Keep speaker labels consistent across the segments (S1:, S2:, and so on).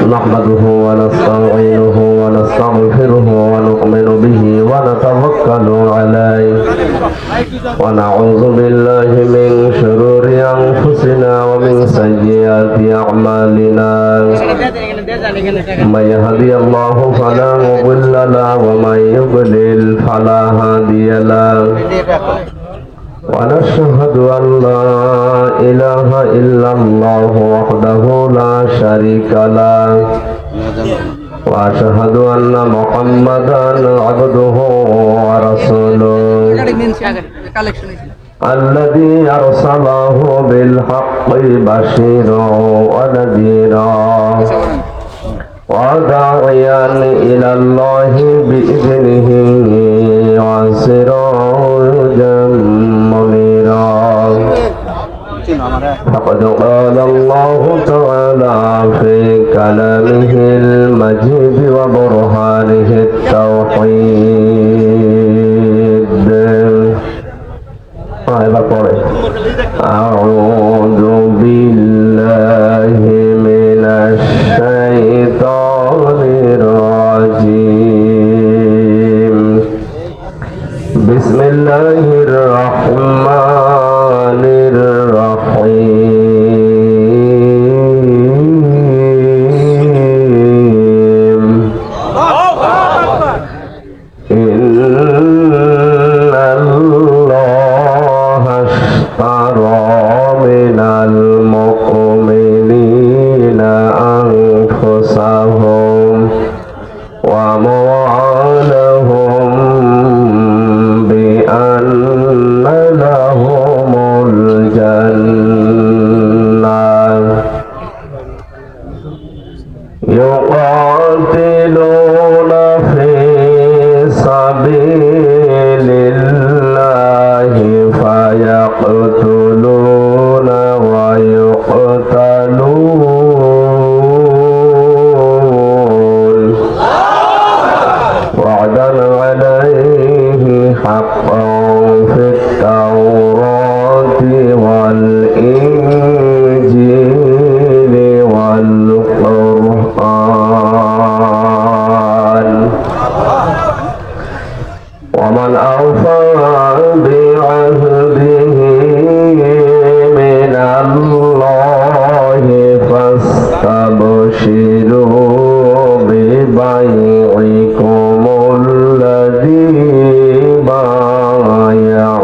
S1: نحمده ونستعينه ونستغفره ونؤمن به ونتوكل عليه ونعوذ بالله من شرور أنفسنا ومن سيئات أعمالنا من يهدي الله فلا مضل له ومن يضلل فلا هادي له ونشهد أن لا إله إلا الله وحده لا شريك له وأشهد أن محمدا عبده ورسوله الذي أرسله بالحق بشيرا ونذيرا وداعيا إلى الله بإذنه وسراجا منيرا فقد قال الله تعالى في كلامه المجيد وبرهانه التوحيد أعوذ بالله من الشيطان الرجيم بسم الله الرحمن الرحيم إن الله اشترى من المؤمنين أنفسهم وأموالهم بأن لهم الجنة يقاتلون في سبيل الله فيقتلون ويقتلون وعدا عليه حقا في التوراة والإنجيل والقرآن ومن أوفى بعهده من الله فاستبشروا ببيعكم الذي بايعتم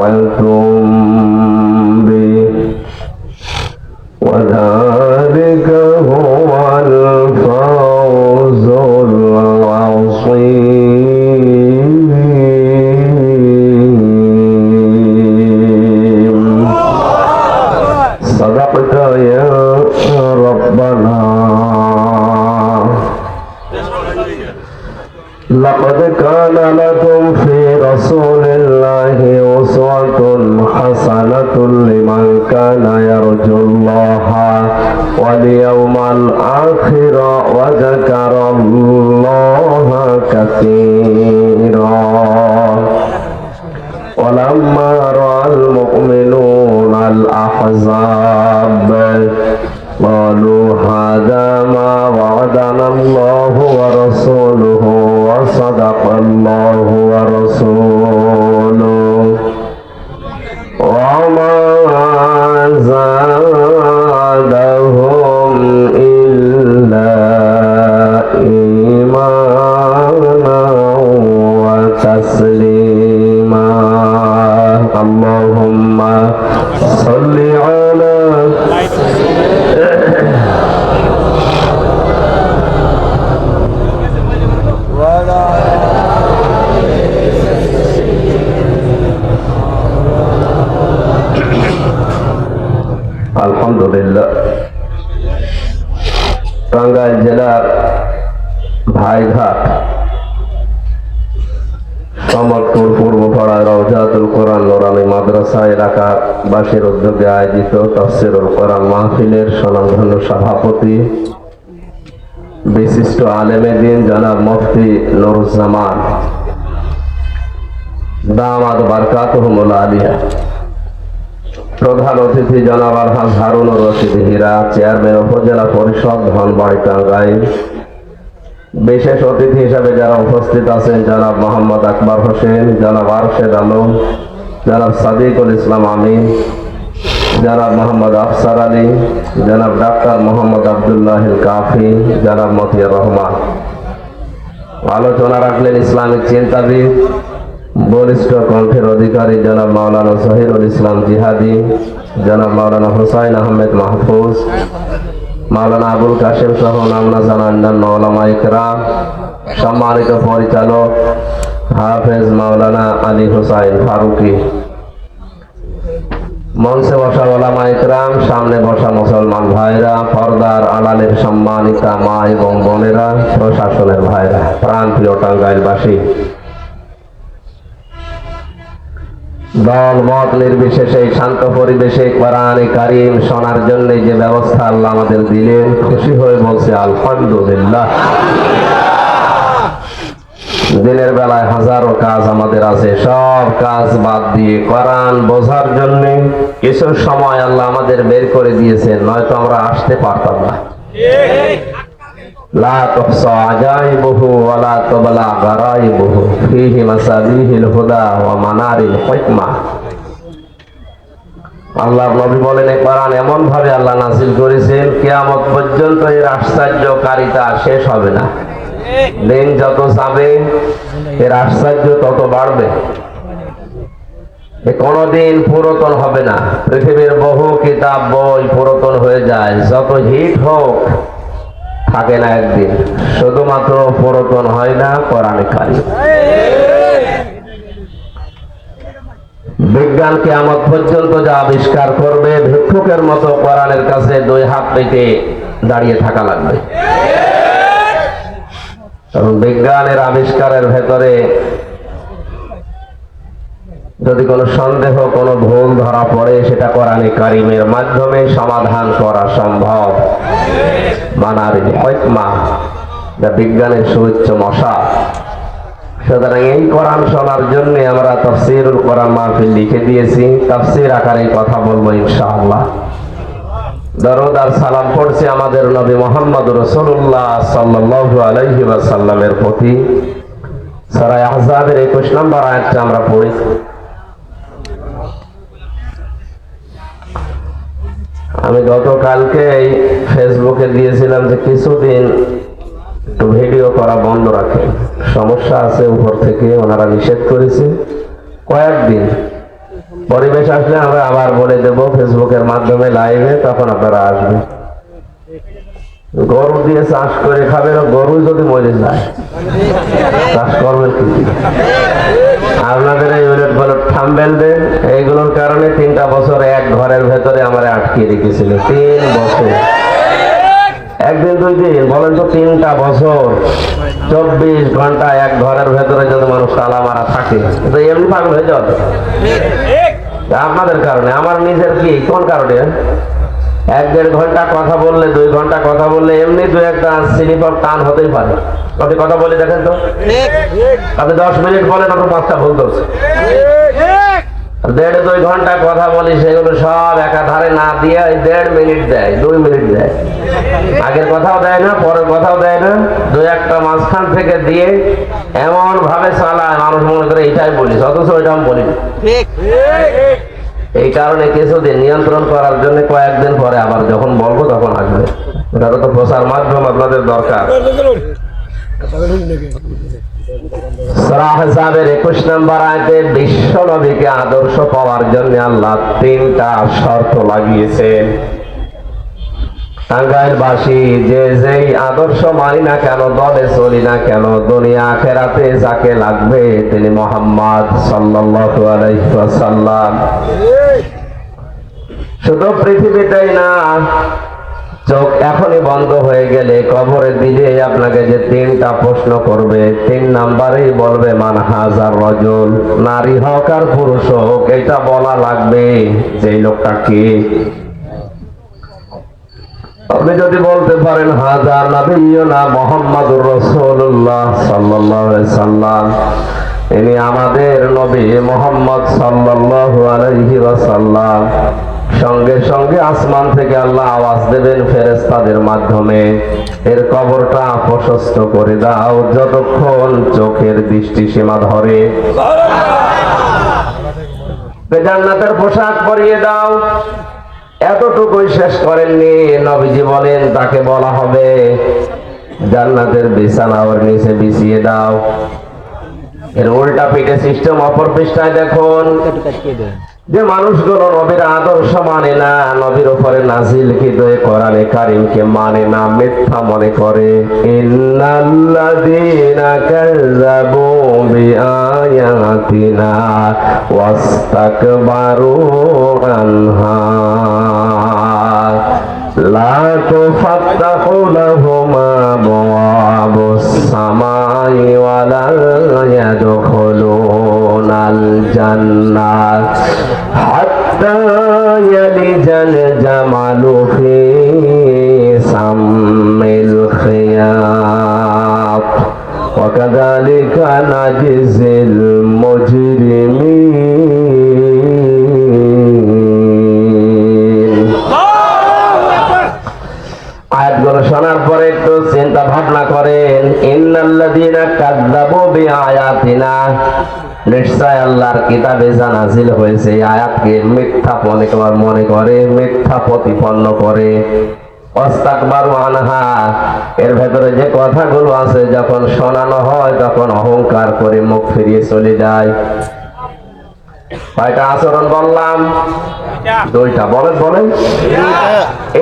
S1: به وذلك هو الفوز العظيم صدقت يا ربنا لقد كان لكم في رسول الله أسوة حسنة لمن كان يرجو الله واليوم الآخر وذكر الله كثيرا ولما رأى المؤمنون الأحزاب قالوا هذا ما وعدنا الله ورسوله وصدق الله ورسوله وما زادهم إلا إيمانا وتسليما اللهم صل على আলহামদুলিল্লাহ টাঙ্গাইল জেলার ভাইঘাট সমরপুর পূর্বপাড়ায় রওজাতুল কোরআন নুরানী মাদ্রাসা এলাকাবাসীর উদ্যোগে আয়োজিত তাফসীরুল কোরআন মাহফিলের স্বনামধন্য সভাপতি বিশিষ্ট আলেমে দ্বীন জনাব মুফতি নুরুজ্জামান দামাদ বারকাতুহুমুল আলিয়া প্রধান অতিথি জনাব আলহাজ হারুনুর রশিদ হীরা, চেয়ারম্যান উপজেলা পরিষদ ধনবাড়ি টাঙ্গাইল। বিশেষ অতিথি হিসাবে যারা উপস্থিত আছেন জনাব মোহাম্মদ আকবর হোসেন, জনাব আরশেদ আলম, জনাব সাদিকুল ইসলাম আমিন, জনাব মোহাম্মদ আফসার আলী, জনাব ডাক্তার মোহাম্মদ আব্দুল্লাহ কাফি, জনাব মতিয়ার রহমান। আলোচনা রাখলেন ইসলামিক চিন্তাবিদ, বরিষ্ঠ কণ্ঠের অধিকারী জনাব মাওলানা জহিরুল ইসলাম জিহাদি, জনাব মাওলানা হুসাইন আহমেদ মাহফুজ, মাওলানা আবুল কাশেম সহ নামনা জানা অন্যান্য ওলামা ইকরাম, সম্মানিত পরিচালক হাফেজ মাওলানা আলী হুসাইন ফারুকি, মঞ্চে বসা ওলামা ইকরাম, সামনে বসা মুসলমান ভাইরা, পর্দার আড়ালের সম্মানিতা মা এবং বোনেরা, প্রশাসনের ভাইরা, প্রাণপ্রিয় টাঙ্গাইলবাসী, দল মত নির্বিশেষে শান্ত পরিবেশে কোরআনে কারীম শোনার জন্য যে ব্যবস্থা আল্লাহ আমাদের দিলেন, খুশি হয়ে বলছে আলহামদুলিল্লাহ। দিনের বেলায় হাজারো কাজ আমাদের আছে, সব কাজ বাদ দিয়ে কোরআন বোঝার জন্য কিছু সময় আল্লাহ আমাদের বের করে দিয়েছেন, নয়তো আমরা আসতে পারতাম না। লা তুহসা আজাইবুহু ওয়া লা তুবলা গারাইবুহু ফীহি মাসাবিহিল হুদা ওয়া মানারিল হিকমা। আল্লাহর নবী বলেন, এই কোরআন এমন ভাবে আল্লাহ নাযিল করেছেন, কিয়ামত পর্যন্ত এর আশ্চর্যকারিতা শেষ হবে না। দিন যত যাবে এর আশ্চর্য তত বাড়বে, কোনদিন পুরাতন হবে না। পৃথিবীর বহু কিতাব বই পুরাতন হয়ে যায়, যত হিট হোক থাকে না একদিন, শুধুমাত্র পুরাতন হয় না কোরআনে কারীম। বিজ্ঞান কিয়ামত পর্যন্ত যা আবিষ্কার করবে, ভিক্ষুকের মতো কোরআনের কাছে দুই হাত পেতে দাঁড়িয়ে থাকা লাগবে। কারণ বিজ্ঞানের আবিষ্কারের ভেতরে যদি কোনো সন্দেহ, কোনো ভুল ধরা পড়ে, সেটা কোরআনে কারীমের মাধ্যমে সমাধান করা সম্ভব। মানারিল হিকমা, যা বিজ্ঞানের সুউচ্চ মশা। সুতরাং এই কোরআন শোনার জন্য আমরা তাফসীরুল কোরআন মাহফিল লিখে দিয়েছি, তাফসীর আকারে কথা বলবো ইনশাআল্লাহ। দরুদ আর সালাম পড়ছি আমাদের নবী মুহাম্মদ রাসূলুল্লাহ সাল্লাল্লাহু আলাইহি ওয়াসাল্লামের প্রতি। সূরা আহজাবের 21 নম্বর আয়াতটা আমরা পড়ি। আমি গতকালকে ফেসবুকে দিয়েছিলাম যে কিছুদিন একটু ভিডিও করা বন্ধ রাখে, সমস্যা আছে উপর থেকে, ওনারা নিষেধ করেছে। কয়েকদিন পরিবেশ আসলে আমরা আবার বলে দেব ফেসবুকের মাধ্যমে লাইভে, তখন আপনারা আসবেন। গরু দিয়ে চাষ করে খাবেন, গরু যদি মরে যায় চাষ করবেন কি? আপনাদের এই উলট থাম্বনেল দেন, এইগুলোর কারণে 3টা বছর এক ঘরের ভেতরে আমার আটকে রেখেছিল। 3 বছর, একদিন 2 দিন বলেন তো, 3টা বছর 24 ঘন্টা এক ঘরের ভেতরে যদি মানুষ তালা মারা থাকে, তো এমনি পাগল হয়ে যাবে আপনাদের কারণে। আমার নিজের কি কোন কারণে 1-1.5 ঘন্টা কথা বললে, 2 ঘন্টা কথা বললে এমনি 2-1টা সিলিপার টান হতেই পারে। আপনি কথা বলে দেখেন তো, আপনি 10 মিনিট বলেন, আপনার 5টা ভুল করছে। 1.5-2 ঘন্টা কথা বলি, সেগুলো সব একাধারে না দিয়ে 1.5 মিনিট দেয়, 2 মিনিট দেয়। আগের কথাও দেয় না, পরের কথাও দেয় না, 2-1টা মাঝখান থেকে দিয়ে এমন ভাবে চালায়, মানুষ মনে করে এটাই বলিস, অথচ ওইটা আমি বলি। এই কারণে কিছুদিন নিয়ন্ত্রণ করার জন্য কয়েকদিন পরে আবার যখন বলবো তখন আসবে। ওটারও তো প্রচার মাধ্যম আপনাদের দরকার। সূরা আহজাবের 21 নম্বর আয়াতে বিশ্ব নবীকে আদর্শ পাওয়ার জন্য আল্লাহ 3টা শর্ত লাগিয়েছেন। টাঙ্গাইলবাসী যে যেই আদর্শ মানি না কেন, দলে চলি না কেন, দুনিয়া আখিরাতে যাকে লাগবে তিনি মুহাম্মদ সাল্লাল্লাহু আলাইহি ওয়াসাল্লাম। শুধু পৃথিবীতেই না, চোখ এখনই বন্ধ হয়ে গেলে কবরে দিলে আপনাকে যে 3টা প্রশ্ন করবে, 3 নাম্বারেই বলবে মান হাজার রাজুল, নারী হোক আর পুরুষ হোক, এটা বলা লাগবে যে লোকটা কে। আপনি যদি বলতে পারেন হাজার নবিয়্যুনা মুহাম্মাদুর রাসূলুল্লাহ সাল্লাল্লাহু আলাইহি সাল্লাম, ইনি আমাদের নবী মুহাম্মদ সাল্লাল্লাহু আলাইহি ওয়াসাল্লাম। সঙ্গে সঙ্গে আসমান থেকে আল্লাহ আওয়াজ দেবেন ফেরেশতাদের মাধ্যমে, এর কবরটা প্রশস্ত করে দাও যতক্ষণ চোখের দৃষ্টি সীমা ধরে। জান্নাতের পোশাক পরিয়ে দাও। এতটুকুই শেষ করেননি, নবীজি বলেন তাকে বলা হবে জান্নাতের বিছানা ওর নিচে বিছিয়ে দাও। এর উল্টা পিঠে সিস্টেম অপর পৃষ্ঠায় দেখুন যে মানুষগুলো নবীর আদর্শ মানে না, নবীর উপরে নাজিলকৃত কোরআনে কারীমকে মানে না, মিথ্যা মনে করে। ইন্নাল্লাযীনা কাযযাবু বিআয়াতিনা ওয়াস্তাকবারু আনহা লা তুফাত্তাহু লাহুম আবওয়াবুস সামাই ওয়া লা ইয়াদখুলুনাল জান্নাত হাত্তা ইয়ালিজাল জামালু ফি সাম্মিল খিয়াত ওয়া কাযালিকা নাজিজিল মুজরিমিন। আয়াতগুলো শোনার পরে একটু চিন্তা ভাবনা করেন। ইন্নাল্লাযীনা কাযযাবু বিআয়াতিনা, নিশ্চয় আল্লাহর কিতাবে যা নাযিল হয়েছে এই আয়াতকে মিথ্যা মনে করে, মিথ্যা প্রতিপন্ন করে। ওয়াস্তাকবারু আনহা, এর ভেতরে যে কথাগুলো আছে যখন শোনানো হয় তখন অহংকার করে মুখ ফিরিয়ে চলে যায়। কয়টা আচরণ বললাম? দুইটা। বলেন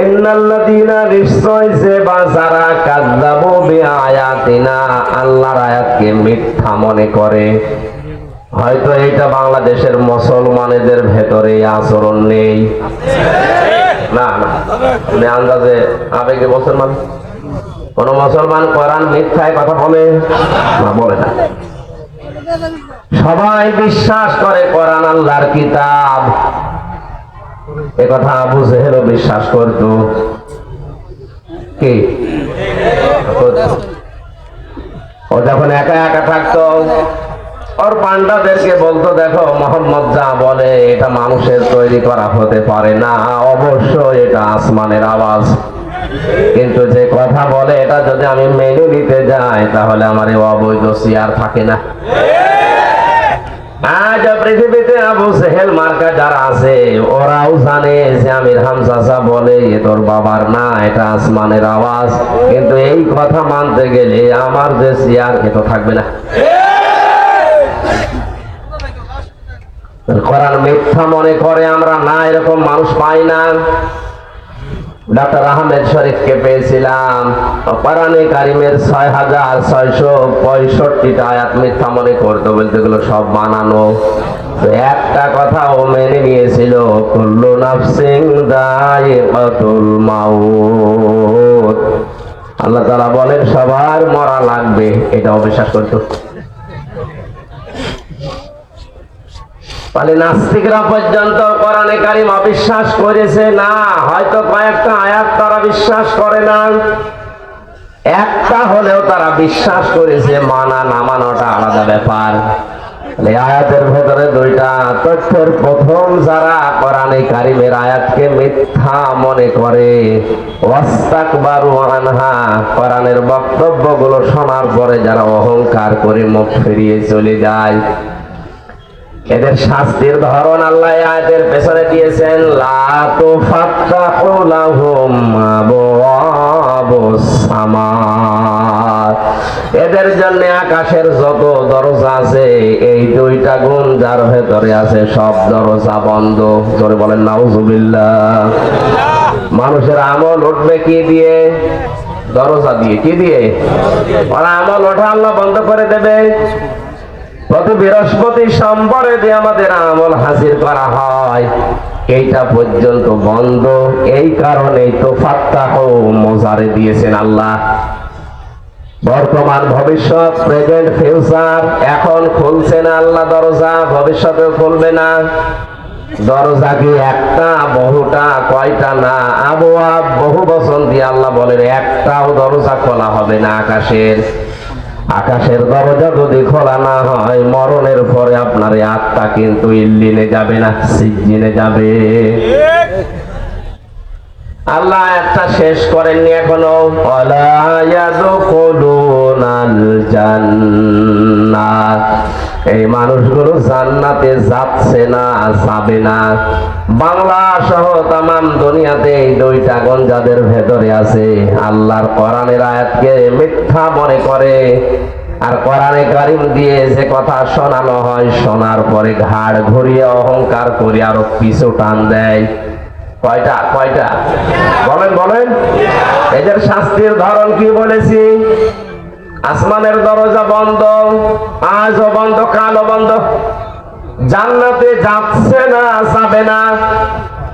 S1: ইন্নাল্লাযীনা, নিশ্চয় যে বা যারা কাযযাবু বিআয়াতিনা, আল্লাহর আয়াতকে মিথ্যা মনে করে। হয়তো এটা বাংলাদেশের মুসলমানদের ভেতরে আচরণ নেই। না আপনি আন্দাজে আবেগে মুসলমান, কোন মুসলমান কোরআন মিথ্যায় কথা বলে না? বলে না। সবাই বিশ্বাস করে কোরআন আল্লাহর কিতাব। এ কথা আবু জেহেলও বিশ্বাস করত। কি ও যখন একা একা থাকতো ওর পান্ডাদেরকে বলতো, দেখো মোহাম্মদ যা বলে এটা মানুষের তৈরি করা হতে পারে না, অবশ্যই এটা আসমানের আওয়াজ। কিন্তু যে কথা বলে এটা যদি আমি মেনে নিতে যাই তাহলে আমার এই অবৈধ চেয়ার থাকে না। আজ পৃথিবীতে আবু জেহেল মার্কা যারা আছে ওরাও জানে যে আমির হামজা বলে এ তোর বাবার না, এটা আসমানের আওয়াজ। কিন্তু এই কথা মানতে গেলে আমার যে চেয়ার এ তো থাকবে না। কোরআন মিথ্যা মনে করে আমরা না, এরকম মানুষ পাই না। ডক্টর আহমেদ শরীফকে পেয়েছিলাম, কোরআনে কারীমের ৬৬৬৫টা আয়াত মিথ্যা মনে করতো, বলতে গেল সব বানানো। একটা কথা ও মেনে নিয়েছিল, কুল্লু নাফসিন যায়িকাতুল মাউত। আল্লাহ তাআলা বলেন সবার মরা লাগবে, এটাও বিশ্বাস করতো। মানে নাস্তিকরা পর্যন্ত কোরআনে কারীম অবিশ্বাস করেছে না। হয়তো কয়েকটা আয়াত তারা বিশ্বাস করে না, একটা হলেও তারা বিশ্বাস করেছে। মানা না মানাটা আলাদা ব্যাপার। এই আয়াতের ভেতরে দুইটা তথ্যের প্রথম, যারা কোরআনে কারীমের আয়াতকে মিথ্যা মনে করে, ওয়াস্তাকবারু আনহা, কোরআনের বক্তব্যগুলো শোনার পরে যারা অহংকার করে মুখ ফিরিয়ে চলে যায়, এদের শাস্তির ধরন আল্লাহ আয়াতের পেছনে দিয়েছেন। লা তুফাত্তাহু লাহুম আবওয়াবুস সামা, এদের জন্য আকাশের যত দরজা আছে এই দুইটা গুণ যার ভেতরে আছে সব দরজা বন্ধ। জোরে বলেন নাউজুবিল্লাহ। মানুষের আমল উঠবে কি দিয়ে? দরজা দিয়ে। কি দিয়ে? ওরা আমল ওঠা আল্লাহ বন্ধ করে দেবে। প্রতি বৃহস্পতি সোমবারে দিয়ে আমাদের আমল হাজির করা হয়, এইটা পর্যন্ত বন্ধ। এই কারণেই তো ফাত্তাহ মোজারে দিয়েছেন আল্লাহ। বর্তমান ভবিষ্যৎ, প্রেজেন্ট ফিউচার, এখন খুলছে না আল্লাহ দরজা, ভবিষ্যতেও খুলবে না। দরজা কি একটা, বহুটা, কয়টা? না, আবওয়াব বহু বচন দিয়ে আল্লাহ বলেন একটাও দরজা খোলা হবে না আকাশের। আকাশের দরজা যদি খোলা না হয়, মরণের পরে আপনার এই আত্মা কিন্তু ইল্লিনে যাবে না, সিজ্জিনে যাবে। আল্লাহ একটা শেষ করেননি এখনো, ওয়ালা ইয়াদখুলুনাল জান্নাহ, এই মানুষগুলো জান্নাতে যাচ্ছে না, যাবে না। বাংলা সহ তামাম দুনিয়াতে এই দুইটা গুণ যাদের ভেতরে আছে, আল্লাহর কোরআনের আয়াতকে মিথ্যা মনে করে আর কোরআনে কারিম দিয়ে যে কথা শোনানো হয়, শোনার পরে ঘাড় ঘুরিয়ে অহংকার করে আরো পিছু টান দেয়। কয়টা কয়টা বলেন বলেন। এদের শাস্তির ধরন কি বলেছি? আসমানের দরজা বন্ধ, আজও বন্ধ, কালও বন্ধ, জান্নাতে যাচ্ছে না, যাবে না।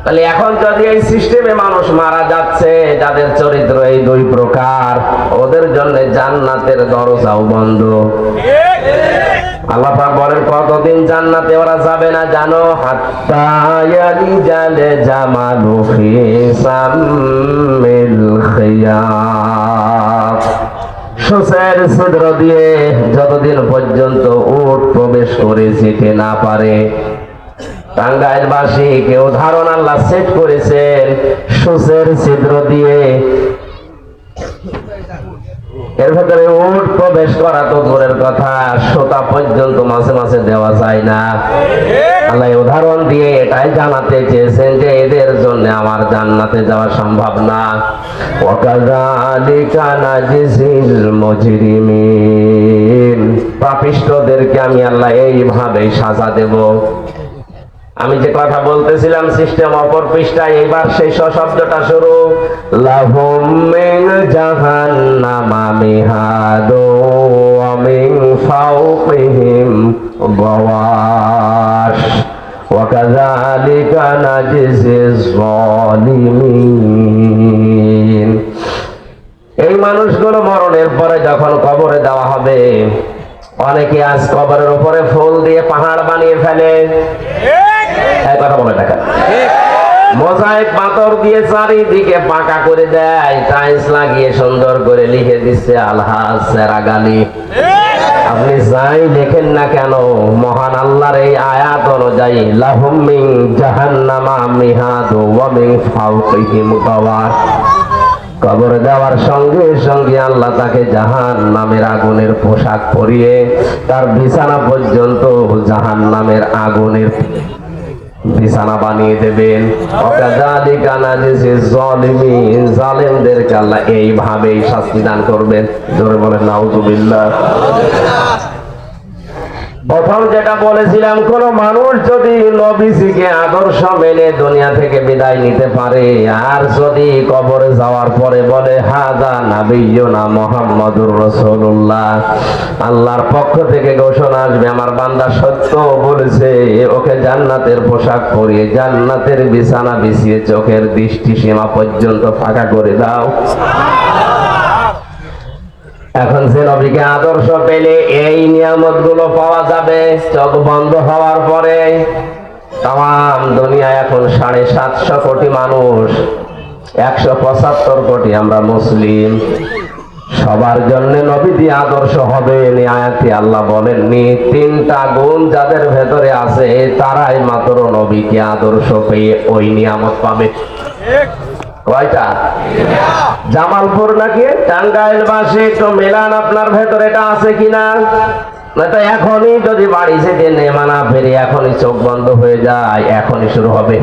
S1: তাহলে এখন যদি এই সিস্টেমে মানুষ মারা যাচ্ছে, যাদের চরিত্র এই দুই প্রকার, ওদের জন্য জান্নাতের দরজাও বন্ধ। আল্লাহ পাক বলেন কতদিন জান্নাতে ওরা যাবে না জানো? হাত্তা ইয়ালিজাল জামালু ফি সামিল খিয়াত, সূচের ছিদ্র দিয়ে যতদিন পর্যন্ত উট প্রবেশ করে যেতে না পারে। টাঙ্গাইলবাসী কেউ ধারণা আল্লাহ সেট করেছেন সূচের ছিদ্র দিয়ে, এর ভেতরে উট প্রবেশ করা তো দূরের কথা, সোতা পর্যন্ত মাঝে মাঝে দেওয়া যায় না। আল্লাহ উদাহরণ দিয়ে এটাই জানাতে চেয়েছেন যে এদের জন্য আমার জান্নাতে যাওয়া সম্ভব না। ওয়াকাযালিকা নাজিজিল মুজরিমিন, পাপিষ্ঠদেরকে আমি আল্লাহ এইভাবেই সাজা দেব। আমি যে কথা বলতেছিলাম সিস্টেম অপর পৃষ্ঠায়, এবার সেই শব্দটা শুরু, লাহুম মিন জাহান্নামা মিহাদু ওয়া মিন ফাওকিহিম গাওয়াশ ওয়া কাযালিকা নাজিজিজ যালিমিন। এই মানুষগুলো মরণের পরে যখন কবরে দেওয়া হবে, অনেকে আজ কবরের উপরে ফুল দিয়ে পাহাড় বানিয়ে ফেলে, কথা বলে টাকা মোজাইক পাথর দিয়ে চারিদিকে পাকা করে দেয়, টাইলস লাগিয়ে সুন্দর করে লিখে দিচ্ছে আলহাজ সেরাগালি। আপনি যাই লেখেন না কেন, মহান আল্লাহর এই আয়াত অনুযায়ী লাহুম মিন জাহান্নামা মিহাদু ওয়া মিন ফাওকিহিম গাওয়াশ, কবরে দেওয়ার সঙ্গে সঙ্গে আল্লাহ তাকে জাহান্নামের আগুনের পোশাক পরিয়ে তার বিছানা পর্যন্ত জাহান্নামের আগুনের বিছানা বানিয়ে দেবেন। ওয়াকাযালিকা নাজিজিজ যালিমিন, জালেমদেরকে আল্লাহ এইভাবেই শাস্তি দান করবেন। জোরে বলেন নাউযুবিল্লাহ। প্রথম যেটা বলেছিলাম, কোন মানুষ যদি নবীজিকে আদর্শ মেনে দুনিয়া থেকে বিদায় নিতে পারে, আর যদি কবরে যাওয়ার পরে বলে হাযা নাবিয়্যুনা মুহাম্মাদুর রাসূলুল্লাহ, আল্লাহর পক্ষ থেকে ঘোষণা আসবে আমার বান্দা সত্য বলেছে, ওকে জান্নাতের পোশাক পরিয়ে জান্নাতের বিছানা বিছিয়ে চোখের দৃষ্টি সীমা পর্যন্ত ফাঁকা করে দাও। এখন সে নবীকে আদর্শ পেলে এই নিয়ামত গুলো পাওয়া যাবে চোখ বন্ধ হওয়ার পরে। তাম দুনিয়ায় এখন 750 কোটি মানুষ, 175 কোটি আমরা মুসলিম, সবার জন্য নবী দিয়ে আদর্শ হবে। আয়াতে আল্লাহ বলেননি, 3টা গুণ যাদের ভেতরে আছে তারাই মাত্র নবীকে আদর্শ পেয়ে ওই নিয়ামত পাবে। কয়টা? জামালপুর নাকি টাঙ্গাইলবাসী একটু মেলান আপনার ভেতরে এটা আছে কিনা। নয়তো এখনই যদি বাড়ি যেতে নেমানা ফেরি, এখনই চোখ বন্ধ হয়ে যায়, এখনই শুরু হবে।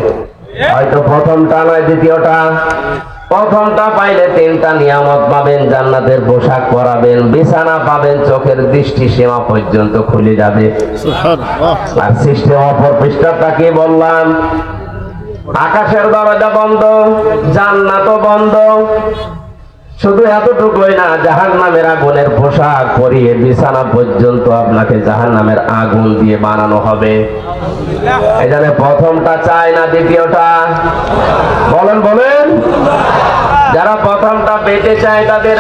S1: হয়তো প্রথমটা নয় দ্বিতীয়টা, প্রথমটা পাইলে 3টা নিয়ামত পাবেন, জান্নাতের পোশাক পরাবেন, বিছানা পাবেন, চোখের দৃষ্টি সীমা পর্যন্ত খুলে যাবে। আর সিস্টেম অপর পৃষ্ঠাটা কি বললাম? আকাশের দরজা বন্ধ, জান্নাতও বন্ধ। শুধু এতটুকুই না, জাহান্নামের আগুনের পোশাক পরিয়ে বিছানা পর্যন্ত আপনাকে জাহান্নামের আগুন দিয়ে বানানো হবে। এখানে প্রথমটা চায় না, দ্বিতীয়টা বলেন বলেন। যারা প্রথমটা পেতে চায় তাদের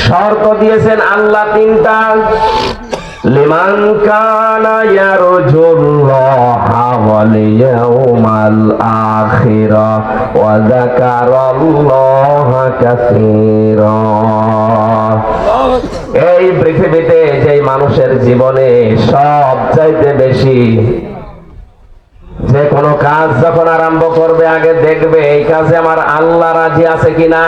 S1: শর্ত দিয়েছেন আল্লাহ 3টা। লিমান কানা ইয়ারজুল্লাহা ওয়াল ইয়াউমাল আখিরা ওয়া যাকারাল্লাহা কাসীরা। এই পৃথিবীতে যে মানুষের জীবনে সব চাইতে বেশি যে কোনো কাজ যখন আরম্ভ করবে আগে দেখবে এই কাজে আমার আল্লাহ রাজি আছে কিনা।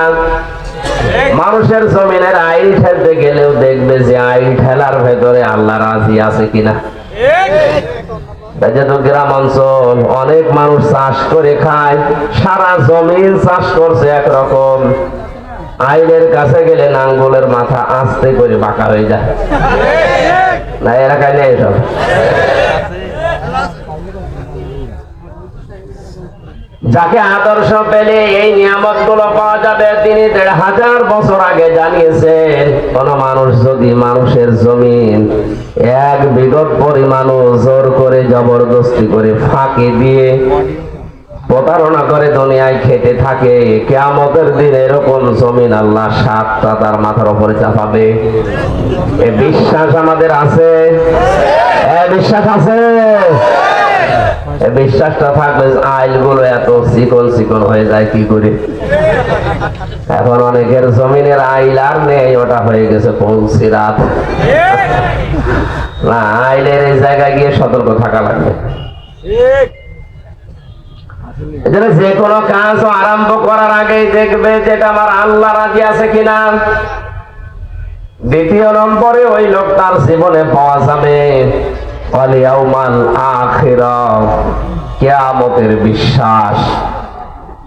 S1: মানুষের জমিনের আইল ঠেলতে গেলেও দেখবে যে আইল ঠেলার ভেতরে আল্লাহ রাজি আছে কিনা। যেহেতু গ্রাম অঞ্চল অনেক মানুষ চাষ করে খায়, সারা জমিন চাষ করছে একরকম, আইলের কাছে গেলে নাঙ্গলের মাথা আস্তে করে বাঁকা হয়ে যায় না, এলাকায় নেই এসব। যাকে আদর্শ পেলে এই নিয়ামত গুলো পাওয়া যাবে তিনি ১৫০০ বছর আগে জানিয়েছেন। কোন মানুষ যদি মানুষের জমিন ১ বিঘত পরিমাণ জোর করে জবরদস্তি করে ফাঁকি দিয়ে প্রতারণা করে দুনিয়ায় খেতে থাকে, কিয়ামতের দিন এরকম জমিন আল্লাহ ৭টা তার মাথার উপরে চাপাবে। এ বিশ্বাস আমাদের আছে? বিশ্বাস আছে? বিশ্বাসটা থাকলে আইল গুলো এত চিকন চিকন হয়ে যায় কি করে। এখন অনেকের জমিনের আইল আর নেই, ওটা হয়ে গেছে পৌঁছিরাত না। আইলের এই জায়গায় গিয়ে সতর্ক থাকা লাগবে। যে কোনো কাজ আরম্ভ করার আগে দেখবে যেটা আমার আল্লাহ রাজি আছে কিনা। দ্বিতীয় নম্বরে ওই লোকটার জীবনে পাওয়া যাবে কিয়ামতের বিশ্বাস।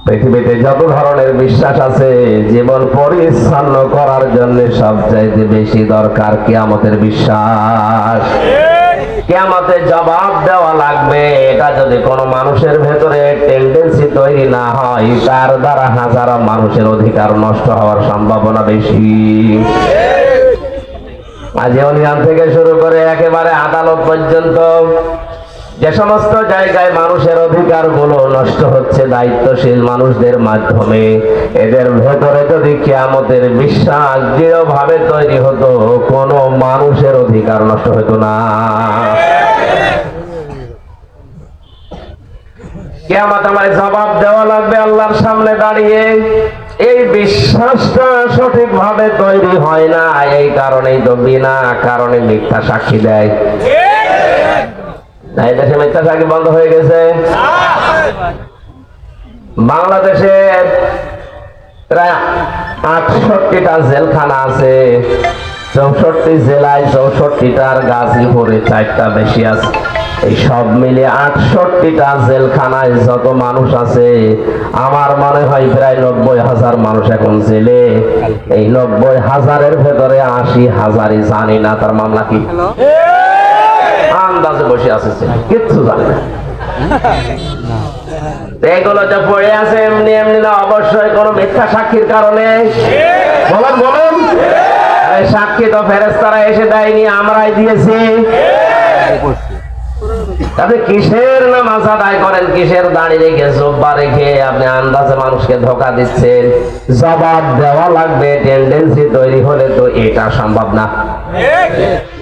S1: পৃথিবীতে যত ধরনের বিশ্বাস আছে জীবন পরিচ্ছন্ন করার জন্য সবচাইতে বেশি দরকার কিয়ামতের বিশ্বাস। কিয়ামতে জবাব দেওয়া লাগবে, এটা যদি কোনো মানুষের ভেতরে টেন্ডেন্সি তৈরি না হয় তার দ্বারা হাজারো মানুষের অধিকার নষ্ট হওয়ার সম্ভাবনা বেশি। আজ ইউনিয়ন থেকে শুরু করে একেবারে আদালত পর্যন্ত যে সমস্ত জায়গায় মানুষের অধিকার গুলো নষ্ট হচ্ছে দায়িত্বশীল মানুষদের মাধ্যমে, এদের ভেতরে যদি কিয়ামতের বিশ্বাস দৃঢ়ভাবে তৈরি হতো কোনো মানুষের অধিকার নষ্ট হতো না। কিয়ামত আমার জবাব দেওয়া লাগবে আল্লাহর সামনে দাঁড়িয়ে। এই বিশ্বাসটা সঠিকভাবে তৈরি হয় না, এই কারণেই তো বিনা কারণে মিথ্যা সাক্ষী দেয়। এই দেশে মিথ্যা সাক্ষী বন্ধ হয়ে গেছে। বাংলাদেশে প্রায় ৬৮টা জেলখানা আছে, ৬৪ জেলায় ৬৪টার, গাজীপুরে 4টা বেশি আছে। এই সব মিলে ৬৮টা জেলখানায় যত মানুষ আছে আমার মনে হয় প্রায় ৯০,০০০ মানুষ এখন জেলে। এই ৯০,০০০-এর ভেতরে ৮০,০০০-ই জানি না তার মামলা কি, আন্দাজে বসে আছে, কিচ্ছু জানে না। এগুলো যে পড়ে আছে এমনি এমনি না, অবশ্যই কোনো মিথ্যা সাক্ষীর কারণে। বলেন বলেন, সাক্ষী তো ফেরেশতারা এসে দেয়নি, আমরাই দিয়েছি। আপনি কিসের নামাজ আদায় করেন, কিসের দাঁড়িয়ে রেখে জব্বা রেখে আপনি আন্দাজে মানুষকে ধোঁকা দিচ্ছেন। জবাব দেওয়া লাগবে, টেন্ডেন্সি তৈরি হলে তো এটা সম্ভব না।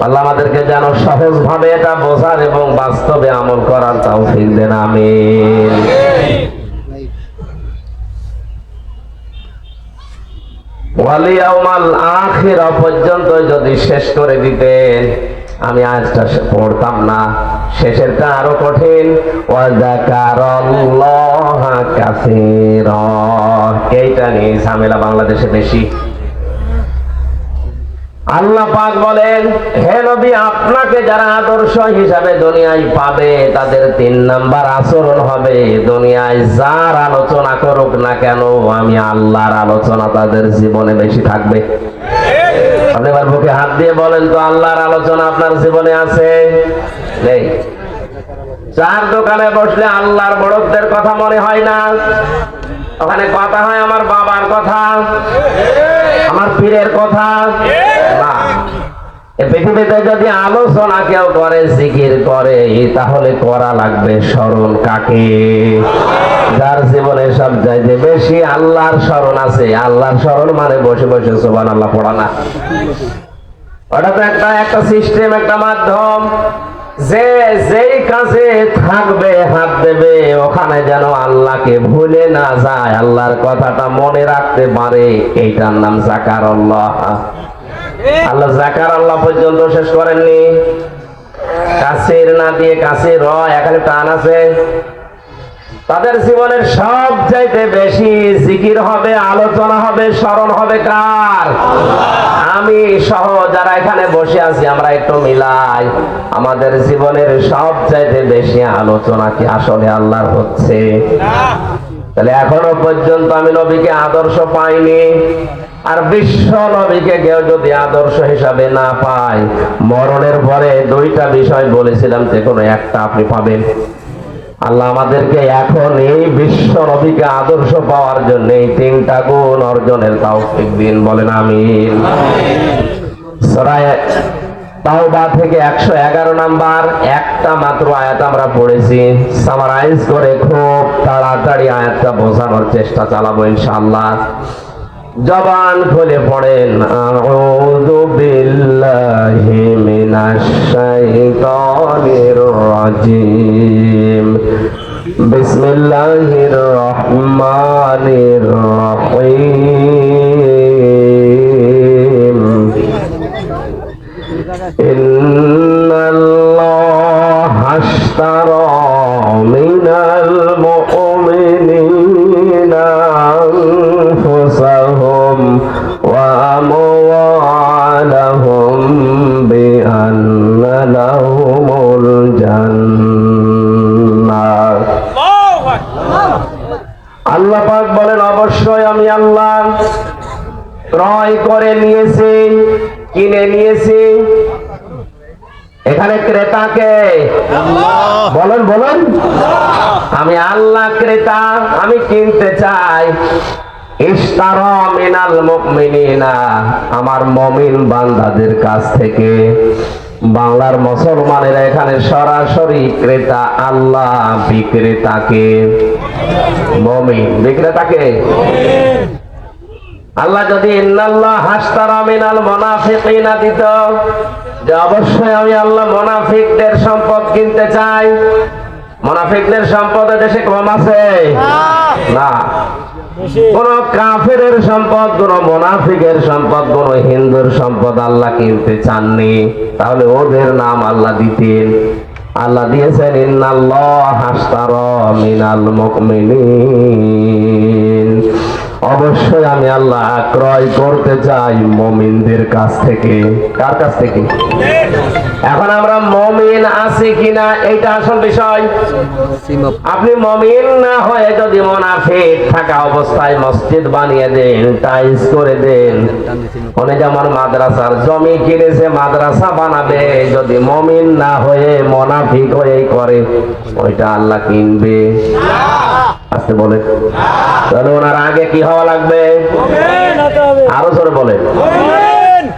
S1: আল্লাহ আমাদেরকে যেন সহজ ভাবে এটা বোঝার এবং বাস্তবে আমল করার তৌফিক দেন, আমিন। ওয়ালিয়াউমাল আখিরা পর্যন্ত যদি শেষ করে দিতেন আমি আজটা পড়তাম না। শেষেরটা আরো কঠিন, ওয়াযাকারাল্লাহা কাসীরা। এইটা নিয়ে ঝামেলা বাংলাদেশে বেশি। আল্লাহ পাক বলেন, হে নবী আপনাকে যারা আদর্শ হিসাবে দুনিয়ায় পাবে তাদের ৩ নাম্বার আচরণ হবে, দুনিয়ায় যার আলোচনা করুক না কেন আমি আল্লাহর আলোচনা তাদের জীবনে বেশি থাকবে। আপনি এবার বুকে হাত দিয়ে বলেন তো, আল্লাহর আলোচনা আপনার জীবনে আছে? নেই। চার দোকানে বসলে আল্লাহর বড়দের কথা মনে হয় না, ওখানে কথা হয় আমার বাবার কথা, আমার পীরের কথা না। পৃথিবীতে যদি আলোচনা কেউ করে, জিকির করে, তাহলে করা লাগবে স্মরণ কাকে? যার জীবনে সব চাইতে বেশি আল্লাহর স্মরণ আছে। আল্লাহর স্মরণ মানে বসে বসে সুবহানাল্লাহ পড়া না, ওটা তো একটা সিস্টেম, একটা মাধ্যম। যে যেই কাজে থাকবে হাত দেবে ওখানে যেন আল্লাহকে ভুলে না যায়, আল্লাহর কথাটা মনে রাখতে পারে, এইটার নাম যাকারাল্লাহ। আল্লাহ জাকার আল্লাহ পর্যন্ত শেষ করেননি। কাসির না দিয়ে কাসির র এখানে টান আছে। তাদের জীবনের সব চাইতে বেশি জিকির হবে, আলোচনা হবে, স্মরণ হবে কার? আমি সহ যারা এখানে বসে আছি আমরা একটু মিলাই, আমাদের জীবনের সব চাইতে বেশি আলোচনা কি আসলে আল্লাহর হচ্ছে? তাহলে এখনো পর্যন্ত আমি নবীকে আদর্শ পাইনি। আর বিশ্ব নবীকে কেউ যদি আদর্শ হিসাবে না পায়, মরণের পরে দুইটা বিষয় বলেছিলাম, যে কোনো একটা আপনি পাবেন। আল্লাহ আমাদেরকে এখন এই বিশ্ব নবীকে আদর্শ পাওয়ার জন্য এই তিনটা গুণ অর্জনের তৌফিক দিন, বলেন আমিন। সূরা তাওবা থেকে 111 নাম্বার একটা মাত্র আয়াত আমরা পড়েছি, সামারাইজ করে খুব তাড়াতাড়ি আয়াতটা বোঝানোর চেষ্টা চালাবো ইনশাআল্লাহ। জবান খুলে পড়েন, আউযু বিল্লাহি মিনাশ শাইতানির রাজিম, বিসমিল্লাহির রহমানির রহিম, ইন্নাল্লাহা আশতারা মিনাল মুমিনিনা আনফুসাহুম ওয়া আমওয়ালাহুম বিআন্না লাহুমুল জান্নাহ। আল্লাহ পাক বলেন, অবশ্যই আমি আল্লাহ ক্রয় করে নিয়েছি, কিনে নিয়েছি। এখানে ক্রেতাকে বলেন, বলেন। আমি আল্লাহ ক্রেতা, আমি কিনতে চাই। ইশতারা মিনাল মুমিনিনা, আমার মুমিন বান্দাদের কাছ থেকে। বাংলার মুসলমানেরা এখানে সরাসরি ক্রেতা, আল্লাহ বিক্রেতাকে। মুমিন বিক্রেতাকে। আল্লাহ যদি ইন্নাল্লাহা আশতারা মিনাল মুনাফিকিনা দিত, যে অবশ্যই আমি আল্লাহ মুনাফিকদের সম্পদ কিনতে চাই। মুনাফিকদের সম্পদ দেশে কম আছে না। কোন কাফেরের সম্পদ, কোন মুনাফিকের সম্পদ, কোন হিন্দুর সম্পদ আল্লাহ কিনতে চাননি, তাহলে ওদের নাম আল্লাহ দিতেন। আল্লাহ দিয়েছেন ইন্নাল্লাহা আশতারা মিনাল মুমিনিন, অবশ্যই আমি আল্লাহ ক্রয় করতে চাই মুমিনদের কাছ থেকে। কার কাছ থেকে? এখন আমরা মুমিন আছি কিনা এইটা আসল বিষয়। আপনি মুমিন না হয়ে যদি মুনাফিক থাকা অবস্থায় মসজিদ বানিয়ে দেন, টাইলস করে দেন, ওনে যেমন মাদ্রাসার জমি কিনেছে মাদ্রাসা বানাবে, যদি মুমিন না হয়ে মুনাফিক হয়ে করে, ওইটা আল্লাহ কিনবে? আসতে বলে। তাহলে ওনার আগে কি হওয়া লাগবে? আরো জোরে বলে।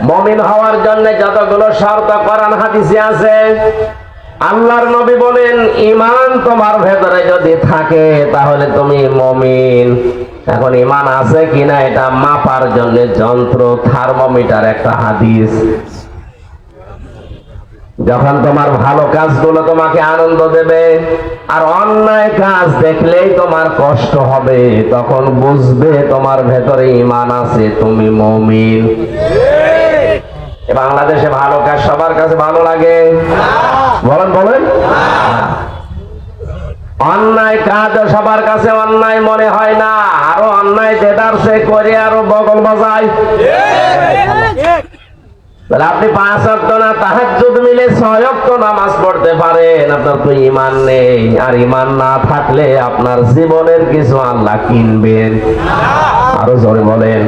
S1: মুমিন হওয়ার জন্য যতগুলো শর্ত কোরআন হাদিসে আছে, আল্লাহর নবী বলেন, ঈমান তোমার ভেতরে যদি থাকে তাহলে তুমি মুমিন। এখন ঈমান আছে কিনা এটা মাপার জন্য যন্ত্র থার্মোমিটার একটা হাদিস। যখন তোমার ভালো কাজগুলো তোমাকে আনন্দ দেবে আর অন্যায় কাজ দেখলেই তোমার কষ্ট হবে, তখন বুঝবে তোমার ভেতরে ঈমান আছে, তুমি মুমিন। বাংলাদেশে ভালো কাজ সবার কাছে ভালো লাগে? বলেন, বলেন। অন্যায় কাজ সবার কাছে অন্যায় মনে হয় না, আরো অন্যায় দেদারসে করে আরো বগল বাজায়। আপনি 5 ওয়াক্ত না তাহাজ্জুদ মিলে 6 ওয়াক্ত নামাজ পড়তে পারেন, আপনার তো ঈমান নেই। আর ঈমান না থাকলে আপনার জীবনের কিছু আল্লাহ কিনবেন? আরো জোরে বলেন।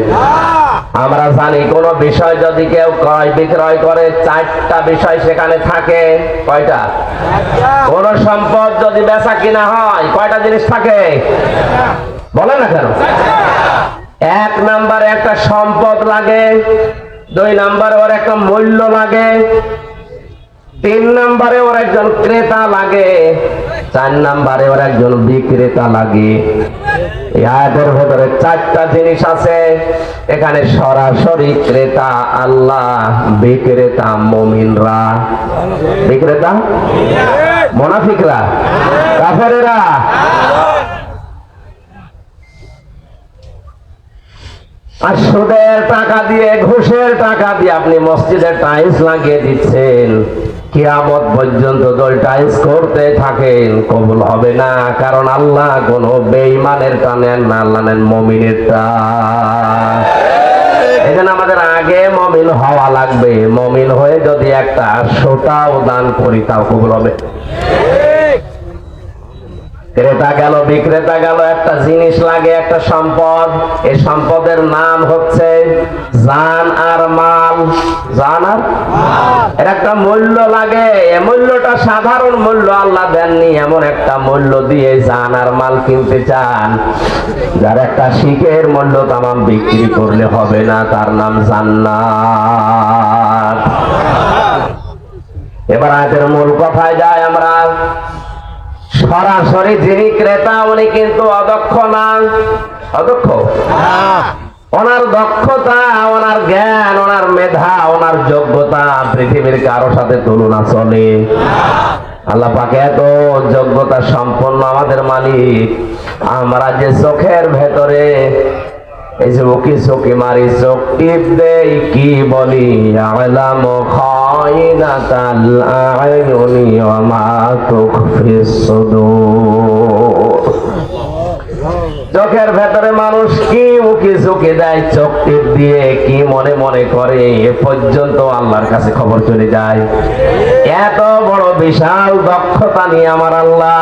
S1: আমরা জানি কোন বিষয় যদি কেউ ক্রয় বিক্রয় করে, 4টা বিষয় সেখানে থাকে। কয়টা? কোন সম্পদ যদি বেচা কিনা হয়, কয়টা জিনিস থাকে? বলেন না কেন? 1 নম্বরে একটা সম্পদ লাগে, 2 নম্বরে ওর একটা মূল্য লাগে, 3 নম্বরে ওর একজন ক্রেতা লাগে, 4 নম্বরে ওর একজন বিক্রেতা লাগে। এই আয়াতের ভেতরে 4টা জিনিস আছে। এখানে সরাসরি ক্রেতা আল্লাহ, বিক্রেতা মুমিনরা। বিক্রেতা মুনাফিকরা, কাফেরেরা। আর সুদের টাকা দিয়ে, ঘুষের টাকা দিয়ে আপনি মসজিদে টাইলস লাগিয়ে দিচ্ছেন, কিয়ামত পর্যন্ত ওই টাইলস করতে থাকেন, কবুল হবে না। কারণ আল্লাহ কোন বেঈমানের টানেন না, আল্লাহ নেন মুমিনেরটা। এজন্য আমাদের আগে মুমিন হওয়া লাগবে। মুমিন হয়ে যদি একটা সোটাও দান করি তাও কবুল হবে। ক্রেতা গেল, বিক্রেতা গেল, একটা জিনিস লাগে, একটা সম্পদ। এই সম্পদের নাম হচ্ছে জান আর মাল। জান আর এর একটা মূল্য লাগে। এই মূল্যটা সাধারণ মূল্য আল্লাহ দেননি, এমন একটা মূল্য দিয়ে জান আর মাল কিনতে চান, যার একটা শিখের মূল্য তামাম বিক্রি করলে হবে না, তার নাম জান্নাত। এবার আয়াতের মূল কথায় যায় আমরা। সরাসরি যিনি ক্রেতা উনি কিন্তু অদক্ষ না। অদক্ষ? ওনার দক্ষতা, ওনার জ্ঞান, ওনার মেধা, ওনার যোগ্যতা পৃথিবীর কারো সাথে তুলনা চলে। আল্লাহ পাকে এত যোগ্যতা সম্পন্ন আমাদের মালিক। আমরা যে চোখের ভেতরে এই যে উকি চোখে মারি, চোখ টিপ দেই, কি বলি আলামু খায়িনাতাল আয়ুনি ওয়া মা তুখফিস সুদূর। চোখের ভেতরে মানুষ কি উকি চোখে দেয়, চোখ টিপ দিয়ে কি মনে মনে করে, এ পর্যন্ত আল্লাহর কাছে খবর চলে যায়। এত বড় বিশাল দক্ষতা নিয়ে আমার আল্লাহ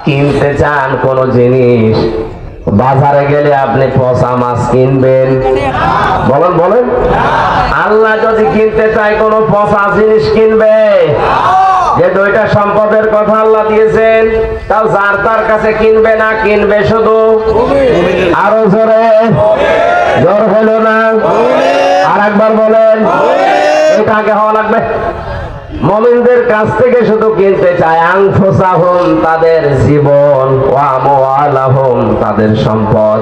S1: কিনতে চান কোন জিনিস। বাজারে গেলে আপনি পচা মাছ কিনবেন? বলেন বলেন। আল্লাহ যদি কিনতে চায় কোন পচা জিনিস কিনবে? যে দুইটা সম্পদের কথা আল্লাহ দিয়েছেন, তাও যার তার কাছে কিনবে না, কিনবে শুধু আরো জোরে, জোর হলো না, আর একবার বলেন। এটা আগে হওয়া লাগবে। মুমিনদের কাছ থেকে শুধু কিনতে চায় আনফুসাহুম, তাদের জীবন, ওয়া আমওয়ালাহুম, তাদের সম্পদ।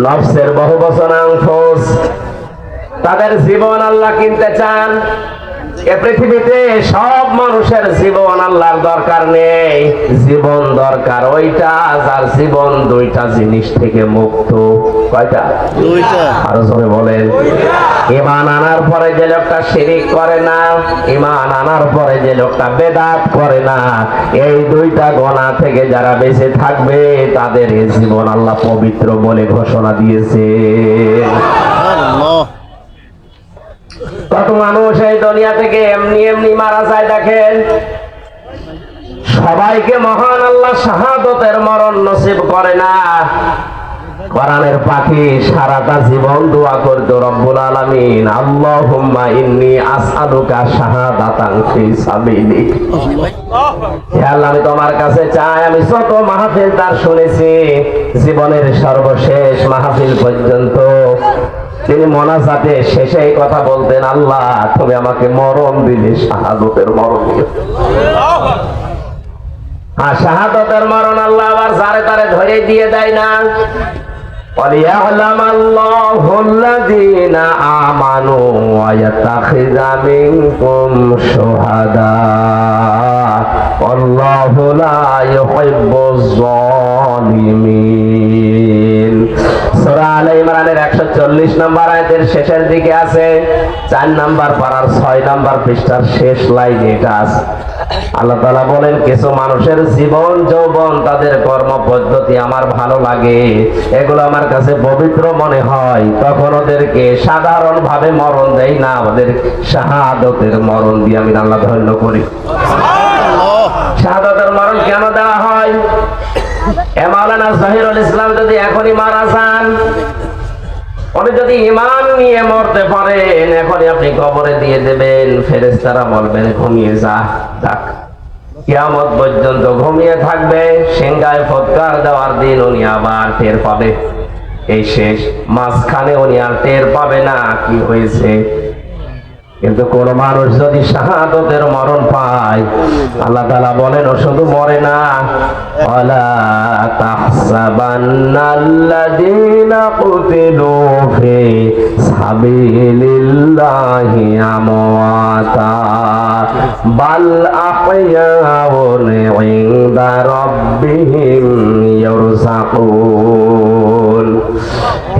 S1: নফসের বহু বচন আনফুস, তাদের জীবন আল্লাহ কিনতে চান। এ পৃথিবীতে সব মানুষের জীবন আল্লাহর দরকার নেই, জীবন দরকার ওইটা যার জীবন দুইটা জিনিস থেকে মুক্ত। কয়টা? দুইটা। আরো জোরে বলেন। ঈমান আনার পরে যে লোকটা শিরিক করে না, ঈমান আনার পরে যে লোকটা বেদাত করে না, এই দুইটা গুনাহ থেকে যারা বেঁচে থাকবে তাদের এই জীবন আল্লাহ পবিত্র বলে ঘোষণা দিয়েছে। আল্লাহ। কত মানুষ এই দুনিয়া থেকে এমনি এমনি মারা যায় দেখেন। সবাইকে মহান আল্লাহ শাহাদতের মরণ নসিব করে না। কোরআনের পাখি সারাটা জীবন দোয়া করত, রব্বুল আলামিন আল্লাহুম্মা ইন্নী আসআলুকা শাহাদাতান ফি সাবিলিক। হে আল্লাহ, আমি তোমার কাছে চাই, আমি যত মাহফিল তার শুনেছি, জীবনের সর্বশেষ মাহফিল পর্যন্ত তিনি মোনাজাতে শেষে এই কথা বলতেন, আল্লাহ তুমি আমাকে মরণ দিলে শাহাদতের মরণ দিও। আর শাহাদতের মরণ আল্লাহ আবার যারে তারে ধরে দিয়ে দেয় না। وَلِيَعْلَمَ اللَّهُ الَّذِينَ آمَنُوا وَيَتَّخِذَ مِنكُمْ شُهَدَاءَ وَاللَّهُ لَا يُحِبُّ الظَّالِمِينَ। সূরা আলে ইমরানের 140 নম্বর আয়াতের শেষের দিকে আছে, 4 নম্বর পারার 6 নম্বর পৃষ্ঠার শেষ লাইনে এটা আছে। আল্লাহ তাআলা বলেন, কিছু মানুষের জীবন যৌবন, তাদের কর্ম পদ্ধতি আমার ভালো লাগে, এগুলো আমার কাছে পবিত্র মনে হয়, তখন ওদেরকে সাধারণ ভাবে মরণ দেই না, ওদের শাহাদতের মরণ দিয়ে আমি আল্লাহ ধন্য করি। শাহাদতের মরণ কেন দেওয়া হয়? মাওলানা জহিরুল ইসলাম যদি এখনই মারা যান, উনি যদি ঈমান নিয়ে মরতে পারেন, এখনই আপনি কবরে দিয়ে দেবেন, ফেরেশতারা বলবেন ঘুমিয়ে যা, যাক। কিয়ামত পর্যন্ত ঘুমিয়ে থাকবে, সিংহায় ফুৎকার দেওয়ার দিন উনি আবার টের পাবে। এই শেষ, মাঝখানে উনি আর টের পাবে না কি হয়েছে। কিন্তু কোন মানুষ যদি শাহাদতের মরণ পায়, আল্লাহ তাআলা বলেন ও শুধু মরে না, ওয়ালা তাহসাবান্নাল্লাযীনা কুতিলু ফি সাবিলিল্লাহি আমওয়াতা বাল আহইয়াউন ইনদা রাব্বিহিম ইরযাকুন।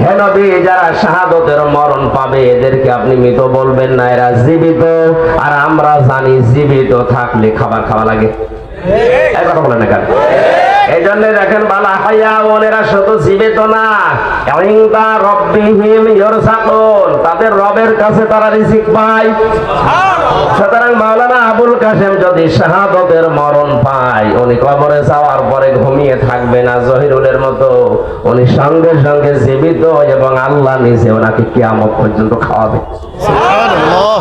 S1: হে নবী, যারা শাহাদতের মরণ পাবে এদেরকে আপনি মৃত বলবেন না, এরা জীবিত। আর আমরা জানি জীবিত থাকলে খাবার খাওয়া লাগে। এই কথা বলেন না কেন? এই জন্য দেখেন বালা হাইয়া ওনেরা শুধু জীবিত না, ইনদা রব্বিহিম ইরসাকুন, তাদের রবের কাছে তারা রিজিক পায়। সুতরাং মাওলানা আবুল কাসেম যদি শাহাদতের মরণ পায়, উনি কবরে যাওয়ার পরে ঘুমিয়ে থাকবে না জহিরুলের মতো, উনি সঙ্গে সঙ্গে জীবিত এবং আল্লাহ নিজে ওনাকে কিয়ামত পর্যন্ত খাওয়াবে। সুবহানাল্লাহ।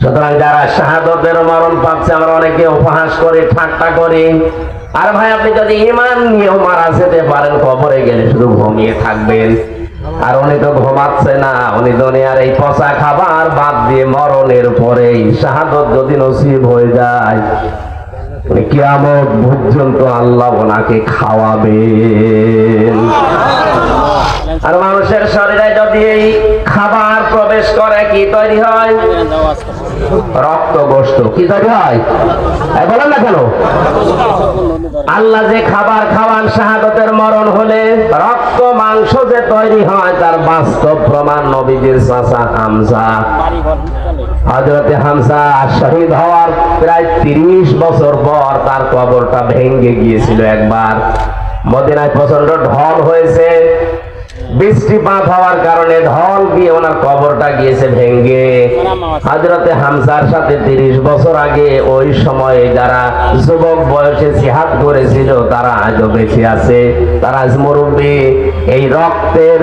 S1: সুতরাং যারা শাহাদতের মরণ পাচ্ছে, আমরা অনেকে উপহাস করি, ঠাট্টা করি। আর ভাই, আপনি যদি ঈমান নিয়েও মারা যেতে পারেন, কবরে গেলে শুধু ঘুমিয়ে থাকবেন। আর উনি তো ঘুমাচ্ছে না, উনি দুনিয়ার এই পচা খাবার বাদ দিয়ে মরণের পরেই শাহাদত যদি নসিব হয়ে যায়, উনি কিয়ামত পর্যন্ত আল্লাহ ওনাকে খাওয়াবেন। আর মানুষের শরীরে যদি এই খাবার প্রবেশ করে, কি তৈরি হয়? রক্ত গোশত। কি তৈরি হয়? বলেন না কেন? আল্লাহ যে খাবার খাওয়ান শাহাদতের মরণ হলে, রক্ত মাংস যে তৈরি হয়, তার বাস্তব প্রমাণ নবীজির চাচা হামজা। হযরতে হামজা শহীদ হওয়ার প্রায় 30 বছর পর তার কবরটা ভেঙে গিয়েছিল একবার। মদিনায় প্রচন্ড ঢল হয়েছে, বৃষ্টিপাত হওয়ার কারণে ঢল গিয়ে ওনার কবরটা গিয়েছে ভেঙ্গে। হযরতে হামজার সাথে 30 বছর আগে ওই সময়ে যারা যুবক বয়সে জিহাদ করেছিল, তারা আজও বেঁচে আছে, তারা আজ মুরব্বী। এই রক্তের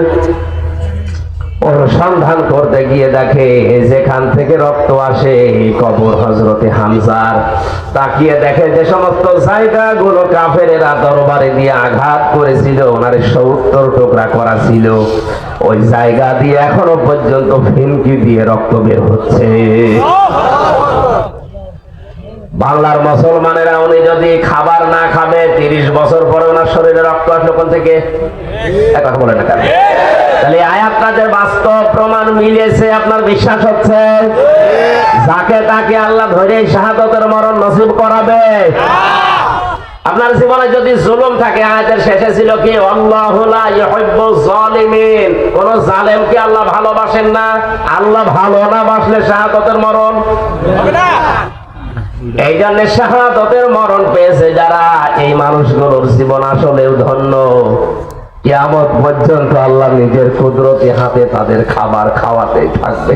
S1: অনুসন্ধান করতে গিয়ে দেখে যেখান থেকে রক্ত আসে এই কবর হযরতে হামজার। তাকিয়ে দেখে যে সমস্ত জায়গাগুলো কাফেরেরা তরবারি দিয়ে আঘাত করেছিল, ওনারে 70 টুকরা করা ছিল, ওই জায়গা দিয়ে এখনো পর্যন্ত ফিনকি দিয়ে রক্ত বের হচ্ছে। বাংলার মুসলমানেরা, উনি যদি খাবার না খাবে, 30 বছর পরে ওনার শরীরে রক্ত আসলো কোন থেকে? কথা বলেন না কেন? তাহলে আয়াতটা যে বাস্তব প্রমাণ মিলেছে, আপনার বিশ্বাস হচ্ছে? যাকে তাকে আল্লাহ ধরে শাহাদতের মরণ নসিব করাবে। আপনার জীবনে যদি জুলুম থাকে, আয়াতের শেষে ছিল কি? আল্লাহু লা ইউহিব্বুয যালিমিন। কোন জালেমকে আল্লাহ ভালোবাসেন না। আল্লাহ ভালো না বাসলে শাহাদতের মরণ হবে না। এই জন্য শাহাদতের মরণ পেয়েছে যারা, এই মানুষগুলোর জীবন আসলেও ধন্য। কিয়ামত পর্যন্ত আল্লাহ নিজের কুদরতি হাতে তাদের খাবার খাওয়াতেই থাকবে।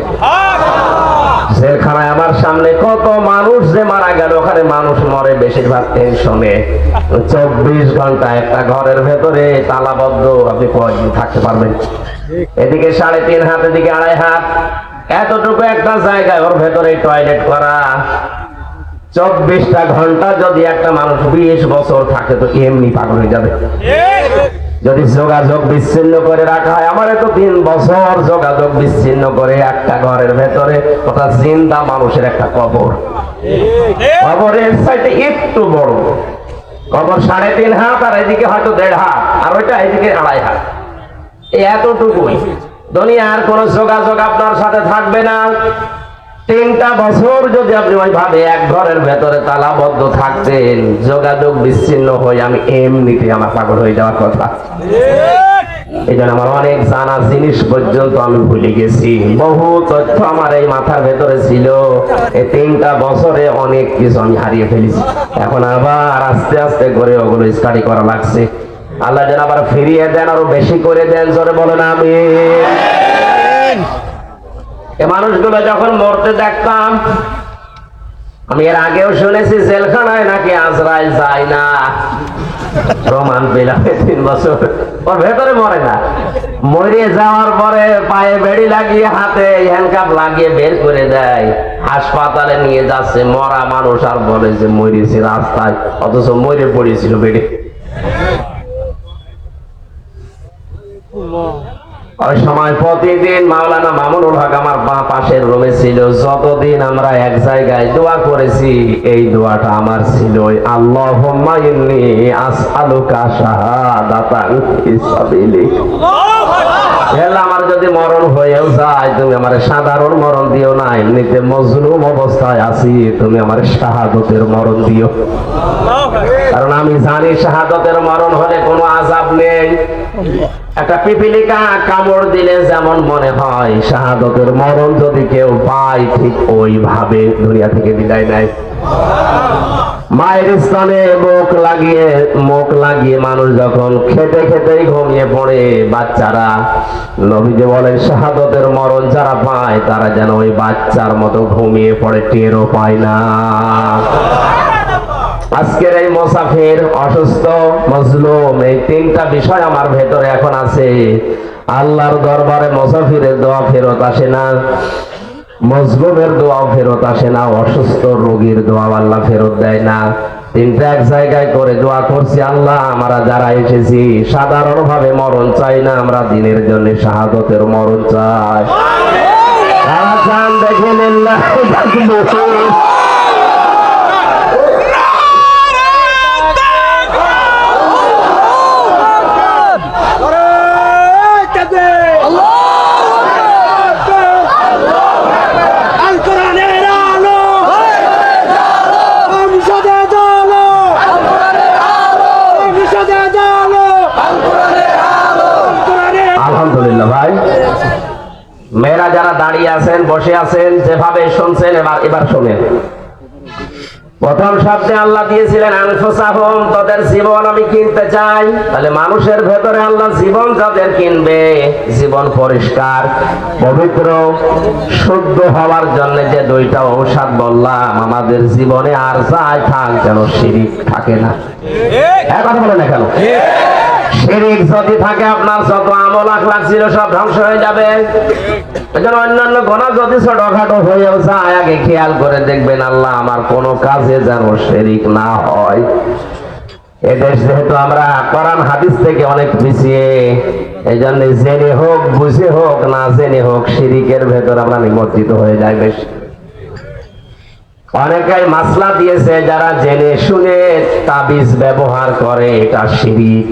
S1: জেলখানায় আমার সামনে কত মানুষ যে মারা গেল, ওখানে মানুষ মরে বেশিরভাগ টেনশনে। 24 ঘন্টা একটা ঘরের ভেতরে তালাবদ্ধ, আপনি কয়দিন থাকতে পারবেন? এদিকে 3.5 হাত, এদিকে 2.5 হাত, এতটুকু একটা জায়গায় ওর ভেতরে টয়লেট করা। 24টা ঘন্টা যদি একটা মানুষ 20 বছর থাকে, তো এমনি পাগল হয়ে যাবে। যদি যোগাযোগ বিচ্ছিন্ন করে রাখা হয়, আমার তো 3 বছর যোগাযোগ বিচ্ছিন্ন করে একটা ঘরের ভেতরে, ওটা জিন্দা মানুষের একটা কবর। কবরের সাইডে একটু বড় কবর, 3.5 হাত, আর এদিকে হয়তো 1.5 হাত, আর ওইটা এদিকে 2.5 হাত। এতটুকুই। দুনিয়ার কোন যোগাযোগ আপনার সাথে থাকবে না। 3টা বছর যদি আপনি ওইভাবে এক ঘরের ভেতরে তালাবদ্ধ থাকতেন, যোগাযোগ বিচ্ছিন্ন হয়ে আমি এমনিতে আমার পাগল হয়ে যাওয়ার কথা। এই জন্য আমার অনেক জানা জিনিস পর্যন্ত আমি ভুলে গেছি। বহু তথ্য আমার এই মাথার ভেতরে ছিল, এই 3টা বছরে অনেক কিছু আমি হারিয়ে ফেলেছি। এখন আবার আস্তে আস্তে করে ওগুলো স্টাডি করা লাগছে। আল্লাহ যেন আবার ফিরিয়ে দেন, আরো বেশি করে দেন। জোরে বলেন আমিন। এই মানুষগুলো যখন মরতে দেখতাম, আমি এর আগেও শুনেছি জেলখানায় নাকি আজরাইল যায় না। প্রমাণ পেলাম 3 বছর ওর ভেতরে মরে না। মরে যাওয়ার পরে পায়ে বেড়ি লাগিয়ে, হাতে হ্যান্ডকাপ লাগিয়ে বের করে দেয়। হাসপাতালে নিয়ে যাচ্ছে মরা মানুষ, আর বলে যে মরেছে রাস্তায়, অথচ মরে পড়েছিল বেডে। ওই সময় প্রতিদিন মাওলানা মামুনুল হক আমার পাশের রুমে ছিল। যতদিন আমরা এক জায়গায় দোয়া করেছি, এই দোয়াটা আমার ছিল, আল্লাহুম্মা ইন্নী আসআলুকা শাহাদাতান ফি সাবিলিক। আমার যদি মরণ হয়েও যায় তুমি আমার সাধারণ মরণ দিও না, এমনিতে মজলুম অবস্থায় আছি, তুমি আমার শাহাদতের মরণ দিও। কারণ আমি জানি শাহাদতের মরণ হলে কোনো আযাব নেই। একটা পিপিলিকা কামড় দিলে যেমন মনে হয়, শাহাদতের মরণ যদি কেউ পায় ঠিক ওইভাবে দুনিয়া থেকে বিদায় নেয়। মায়ের স্তনে মুখ লাগিয়ে মানুষ যখন খেতে খেতেই ঘুমিয়ে পড়ে বাচ্চারা, নবীজি বলেন শাহাদতের মরণ যারা পায় তারা যেন ওই বাচ্চার মতো ঘুমিয়ে পড়ে, টেরও পায় না। আজকের এই মুসাফির, অসুস্থ, মজলুম, এই তিনটা বিষয় আমার ভেতরে এখন আছে। আল্লাহর দরবারে মুসাফিরের দোয়া ফেরত আসে না, মজলুমের দোয়াও ফেরত আসে না, অসুস্থ রোগীর দোয়া আল্লাহ ফেরত দেয় না। তিনটা এক জায়গায় করে দোয়া করছি, আল্লাহ আমরা যারা এসেছি সাধারণ ভাবে মরণ চাই না, আমরা দিনের জন্য শাহাদতের মরণ চাই। দেখে নিন না মেয়েরা যারা দাঁড়িয়ে আছেন, বসে আছেন, যেভাবে শুনছেন এবার শোনেন। প্রথম শব্দে আল্লাহ দিয়েছিলেন আনফুসাহুম, তাদের জীবন আমি কিনতে চাই। তাহলে মানুষের ভেতরে আল্লাহ জীবন যাদের কিনবে, জীবন পরিষ্কার পবিত্র শুদ্ধ হওয়ার জন্য যে দুইটা ঔষধ বললাম, আমাদের জীবনে আর যাই থাক যেন শিরিক থাকে না। কথা বলে না কেন? শিরিক যদি থাকে আপনার যত আমল আখলাক ছিল সব ধ্বংস হয়ে যাবে। এজন্য অন্যান্য গুনাহ যদি ছোটখাটো হয়েও যায়, আগে খেয়াল করে দেখবেন আল্লাহ আমার কোনো কাজে যেন শিরিক না হয়। এদেশ যেহেতু আমরা কোরআন হাদিস থেকে অনেক পিছিয়ে, এই জন্য জেনে হোক বুঝে হোক না জেনে হোক শিরিকের ভেতর আমরা নিমজ্জিত হয়ে যাই বেশি। অনেকেই মাসলা দিয়েছে যারা জেনে শুনে তাবিজ ব্যবহার করে, এটা শিরিক।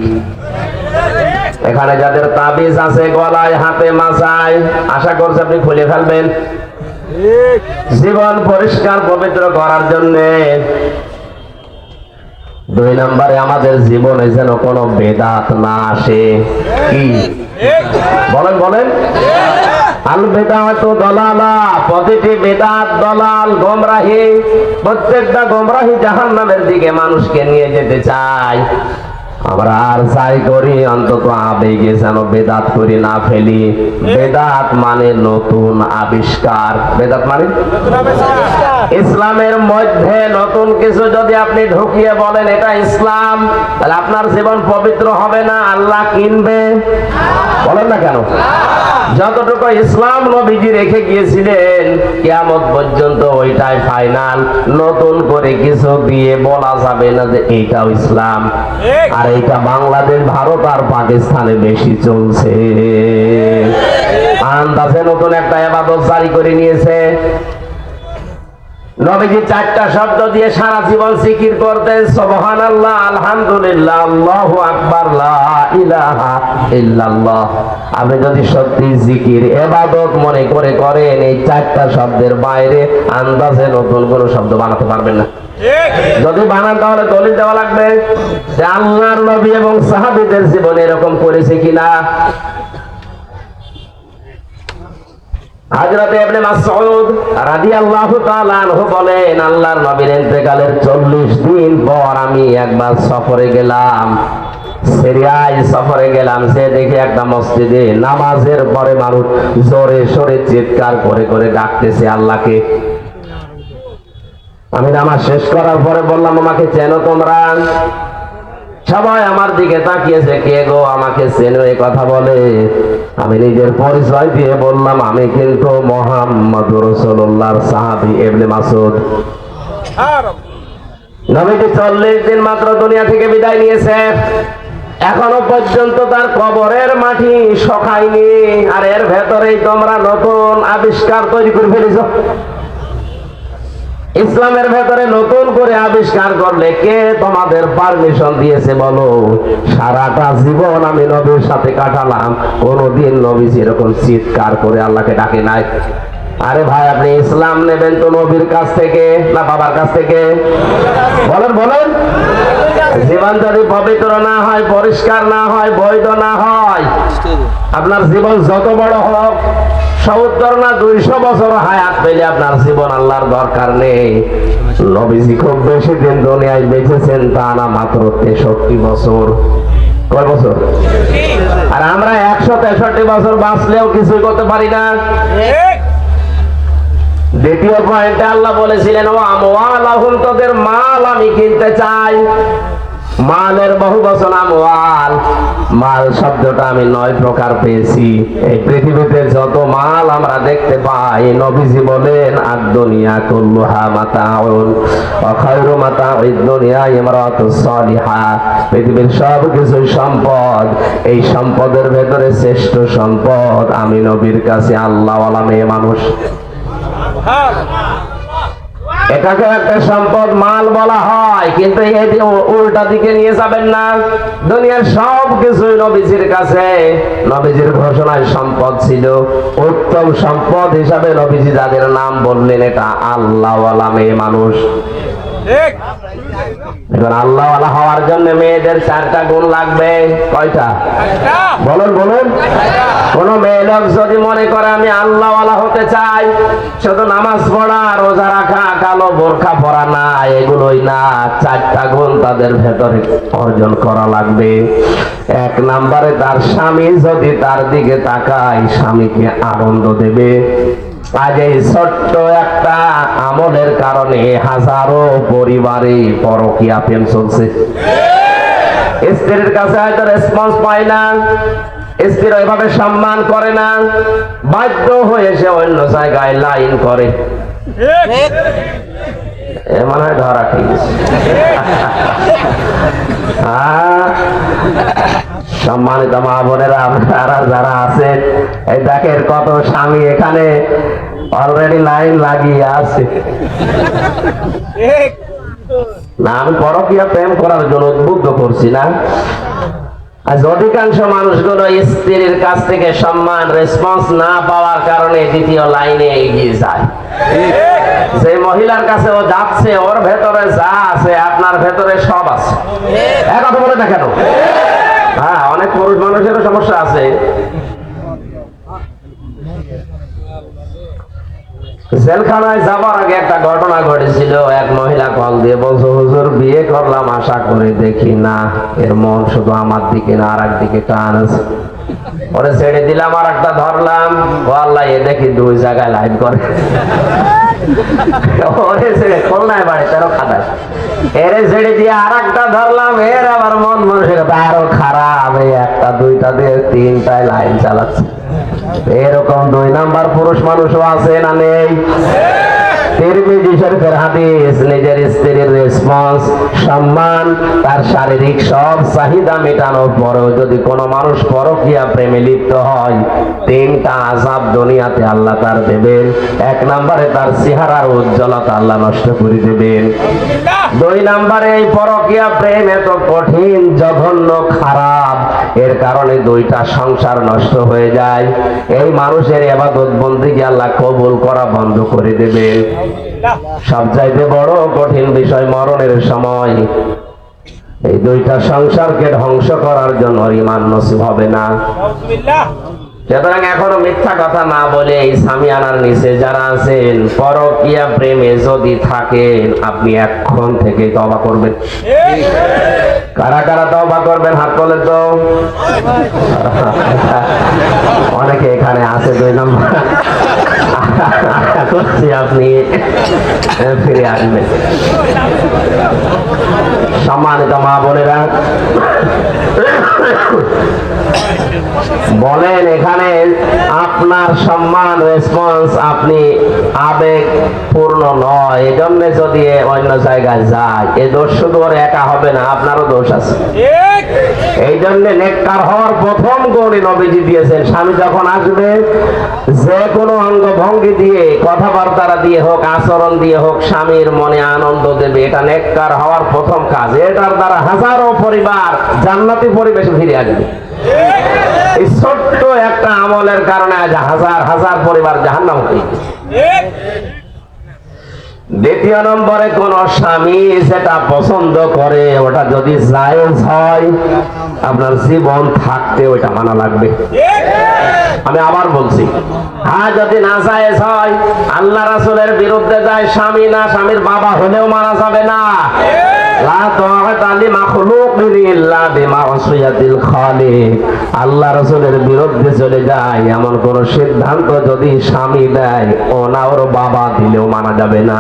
S1: এখানে যাদের তাবিজ আছে গলায়, হাতে, মাথায়, আশা করছি আপনি খুলে ফেলবেন জীবন পরিষ্কার পবিত্র করার জন্য। 2 নম্বরে আমাদের জীবনে যেন কোনো বেদাত না আসে। কি বলেন বলেন? আল বেদাত দলালা, প্রতিটি বেদাত দলাল, গোমরাহি। প্রত্যেকটা গোমরাহি জাহান্নামের দিকে মানুষকে নিয়ে যেতে চায়। আমরা আর যাই করি অন্তত আবেগে যেন বেদাত করি না ফেলি। বেদাত মানে নতুন আবিষ্কার। বেদাত মানে ইসলামের মধ্যে নতুন কিছু যদি আপনি ঢুকিয়ে বলেন এটা ইসলাম, তাহলে আপনার জীবন পবিত্র হবে না, আল্লাহ কিনবে। বলেন না কেন? যতটুকু ইসলাম নবীজি রেখে গিয়েছিলেন কিয়ামত পর্যন্ত ওইটাই ফাইনাল। নতুন করে কিছু দিয়ে বলা যাবে না যে এইটাও ইসলাম। আর এইটা বাংলাদেশ, ভারত আর পাকিস্তানে বেশি চলছে। আন্দাজে নতুন একটা ইবাদত জারি করে নিয়েছে। নবীজি 4টা শব্দ দিয়ে সারা জীবন জিকির করতেন, সুবহানাল্লাহ, আলহামদুলিল্লাহ, আল্লাহু আকবার, লা ইলাহা ইল্লাল্লাহ। আপনি যদি সত্যি জিকির ইবাদত মনে করে করেন, এই 4টা শব্দের বাইরে আন্দাজে নতুন কোনো শব্দ বানাতে পারবেন না। যদি বানান তাহলে দলিল দেওয়া লাগবে যে আল্লাহর নবী এবং সাহাবীদের জীবনে এরকম করেছে কিনা। হযরত ইবনে মাসউদ রাদিয়াল্লাহু তাআলা আনহু বলেন, আল্লাহর নবীর ইন্তেকালের 40 দিন পর আমি একবার সফরে গেলাম, সিরিয়ায় সফরে গেলাম। সে দেখি একটা মসজিদে নামাজের পরে মানুষ জোরে সোরে চিৎকার করে করে ডাকতেছে আল্লাহকে। আমি নামাজ শেষ করার পরে বললাম, আমাকে চেনো তোমরা? সবাই আমার দিকে তাকিয়েছে, কে গো, আমাকে চেনো? এই কথা বলে। আমি নিজের পরিচয় দিয়ে বললাম, আমি কিন্তু মুহাম্মদুর রাসূলুল্লাহর সাহাবী ইবনে মাসউদ। নবীজি 40 দিন মাত্র দুনিয়া থেকে বিদায় নিয়েছে, এখনো পর্যন্ত তার কবরের মাটি শুকায়নি। আর এর ভেতরেই তোমরা নতুন আবিষ্কার তৈরি করে ফেলেছো। ইসলামের ভেতরে নতুন করে আবিষ্কার করলে কে তোমাদের পারমিশন দিয়েছে বলো? সারাটা জীবন আমি নবীর সাথে কাটালাম, কোনদিন নবীজি এরকম চিৎকার করে আল্লাহকে ডাকে নাই। আরে ভাই, আপনি ইসলাম নেবেন তো নবীর কাছ থেকে না বাবার কাছ থেকে? বলেন বলেন। জীবন যদি পবিত্র না হয়, পরিষ্কার না হয়, বৈধ না হয়, আপনার জীবন যত বড় হোক, 70 না 200 বছর হায়াত পেলে আপনার জীবন আল্লাহর দরকার নেই। নবীজি খুব বেশি দিন দুনিয়ায় বেঁচেছেন তা না, মাত্র 63 বছর। কয় বছর? আর আমরা 163 বছর বাঁচলেও কিছুই করতে পারি না। দ্বিতীয় পয়েন্টে আল্লাহ বলেছিলেন, ও আমওয়ালাহুম, তোদের মাল আমি কিনতে চাই। মালের বহু বচন আমওয়াল। মাল শব্দটা আমি 9 প্রকার পেয়েছি। এই পৃথিবীতে যত মাল আমরা দেখতে পাই, নবীজি বলেন আদ-দুনিয়া কুল্লুহা মাতাউন ওয়া খায়রু মাতাউদ দুনিয়া ইমরাতুস সালিহা। পৃথিবীর সব কিছু সম্পদ, এই সম্পদের ভেতরে শ্রেষ্ঠ সম্পদ আমি নবীর কাছে আল্লাহওয়ালা মেয়ে মানুষ। এটাকে একটা সম্পদ মাল বলা হয়, কিন্তু এই উল্টা দিকে নিয়ে যাবেন না। দুনিয়ার সব কিছুই নবীজির কাছে, নবীজির ঘোষণায় সম্পদ ছিল। উত্তম সম্পদ হিসাবে নবীজি যাদের নাম বললেন, এটা আল্লাহওয়ালা মেয়ে মানুষ। এখন আল্লাহওয়ালা হওয়ার জন্য মেয়েদের 4টা গুণ লাগবে। কয়টা? বলুন বলুন। কোন মেয়ে লোক যদি মনে করে আমি আল্লাহওয়ালা হতে চাই, শুধু নামাজ পড়া, রোজা রাখা, কালো বোরখা পরা না, এগুলোই না, 4টা গুণ তাদের ভেতরে অর্জন করা লাগবে। 1 নম্বরে তার স্বামী যদি তার দিকে তাকায়, স্বামীকে আনন্দ দেবে। আজ এই ছোট্ট একটা আমলের কারণে হাজারো পরিবারে পরকীয়া প্রেম চলছে। স্ত্রীর কাছে হয়তো রেসপন্স পায় না, স্ত্রীর ওইভাবে সম্মান করে না, বাধ্য হয়ে সে অন্য জায়গায় লাইন করে। মনে হয় ধরা খেয়েছে। সম্মানিত মা বোনেরা, আপনারা যারা আছেন, এই দেখেন কত স্বামী এখানে অলরেডি লাইন লাগিয়ে আছে। না, আমি পরকীয়া প্রেম করার জন্য উদ্বুদ্ধ করছি না। আজ অধিকাংশ মানুষগুলো স্ত্রীর কাছ থেকে সম্মান, রেসপন্স না পাওয়ার কারণে দ্বিতীয় লাইনে এগিয়ে যায়। যে মহিলার কাছে ও যাচ্ছে, ওর ভেতরে যা আছে আপনার ভেতরে সব আছে। এক কথা বলে না কেন? হ্যাঁ, অনেক পুরুষ মানুষেরও সমস্যা আছে। জেলখানায় যাবার আগে একটা ঘটনা ঘটেছিল। এক মহিলা কল দিয়ে বলছো, হুজুর বিয়ে করলাম, আশা করে দেখি না এর মন শুধু আমার দিকে না, আর একদিকে টান আছে। ওরে ছেড়ে দিলাম, আর একটা ধরলাম, ও আল্লাহ, এ দেখি 2 জায়গায় লাইন করে। ওরে ছেড়ে খুলনায় বাড়ি, তারও খাদাস। এরে ছেড়ে দিয়ে আর একটা ধরলাম, এর আবার মন মানুষের আরো খারাপ, এই 1টা 2টা দিয়ে 3টায় লাইন চালাচ্ছে। এরকম 2 নাম্বার পুরুষ মানুষও আছে না নেই? তিরমিজি শরীফের হাদিস, নিজের স্ত্রীর রেসপন্স, সম্মান, তার শারীরিক সব চাহিদা মেটানোর পরেও যদি কোনো মানুষ পরকীয়া প্রেমে লিপ্ত হয়, 3টা আযাব দুনিয়াতে আল্লাহ তার দেবেন। 1 নম্বরে তার চেহারার উজ্জ্বলতা আল্লাহ নষ্ট করে দেবেন। 2 নম্বরে এই পরকীয়া প্রেম এত কঠিন, জঘন্য, খারাপ, এর কারণে 2টা সংসার নষ্ট হয়ে যায়। এই মানুষের ইবাদত বন্দেগী আল্লাহ কবুল করা বন্ধ করে দেবেন। সবচাইতে বড় কঠিন বিষয়, মরণের সময় এই 2টা সংসারকে ধ্বংস করার জন্য ঈমান নসিব হবে না। সুতরাং এখনো মিথ্যা কথা না বলে এই সামিয়ানার নিচে যারা আছেন, পরকীয়া প্রেমে যদি থাকেন, আপনি এখন থেকে তওবা করবেন। কারা কারা তওবা করবেন হাত তোলেন তো। অনেকে এখানে আছে 2 নম্বর করছি, আপনি ফিরে আসবেন। সম্মানিত মা বোনেরা, বলেন এখানে আপনার সম্মান রেসপন্স আপনি আবেগ পূর্ণ নয়, এই জন্য যদি অন্য জায়গায় যায় এ দোষ শুধু ওর একা হবে না, আপনারও দোষ আছে। এই জন্য নেককার হওয়ার প্রথম গুণই নবীজি দিয়েছেন, স্বামী যখন আসবে যে কোনো অঙ্গ ভঙ্গি দিয়ে, কথাবার্তা দিয়ে হোক, আচরণ দিয়ে হোক, স্বামীর মনে আনন্দ দেবে, এটা নেককার হওয়ার প্রথম কাজ। এটার দ্বারা হাজারো পরিবার জান্নাতি পরিবেশে ফিরে আসবে। এই ছোট্ট একটা আমলের কারণে আজ হাজার হাজার পরিবার জাহান্নাম হয়ে গেছে। দ্বিতীয় নম্বরে, কোন স্বামী যেটা পছন্দ করে ওটা যদি জায়েজ হয়, আপনার জীবন থাকতে ওইটা মানা লাগবে। আমি আবার বলছি, হ্যাঁ যদি না জায়েজ হয়, আল্লাহ রাসূলের বিরুদ্ধে যায়, স্বামী না স্বামীর বাবা হলেও মানা যাবে না। আল্লাহ রাসূলের বিরুদ্ধে চলে যায় এমন কোন সিদ্ধান্ত যদি স্বামী দেয়, ও না ওর বাবা দিলেও মানা যাবে না।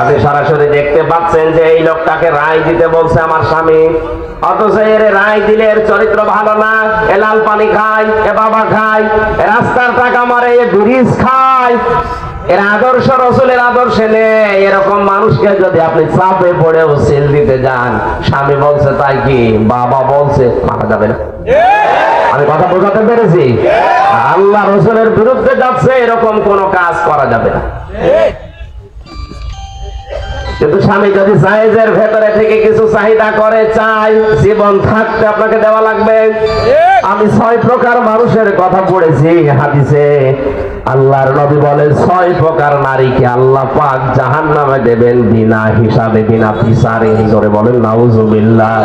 S1: আপনি সরাসরি দেখতে পাচ্ছেন যে এই লোকটাকে রায় দিতে বলছে আমার স্বামী, অথচ এর রায় দিলে এর চরিত্র ভালো না, এ লাল পানি খায়, এ বাবা খায়, রাস্তার টাকা মারে, এ ব্রিজ খায়, এর আদর্শ রাসূলের আদর্শে নেই। এরকম মানুষকে যদি আপনি চাপে পড়েও সেল দিতে যান, স্বামী বলছে তাই কি, বাবা বলছে, মানা যাবে না। আমি কথা বোঝাতে পেরেছি? আল্লাহ রাসূলের বিরুদ্ধে যাচ্ছে, এরকম কোন কাজ করা যাবে না। কিন্তু স্বামী যদি জায়েজের ভেতরে থেকে কিছু চাহিদা করে, চাই জীবন থাকতে আপনাকে দেওয়া লাগবে। আমি 6 প্রকার মানুষের কথা পড়েছি হাদিসে। আল্লাহর নবী বলেন 6 প্রকার নারীকে আল্লাহ পাক জাহান্নামে দেবেন বিনা হিসাবে, বিনা বিচারে। জোরে বলেন নাউজুবিল্লাহ।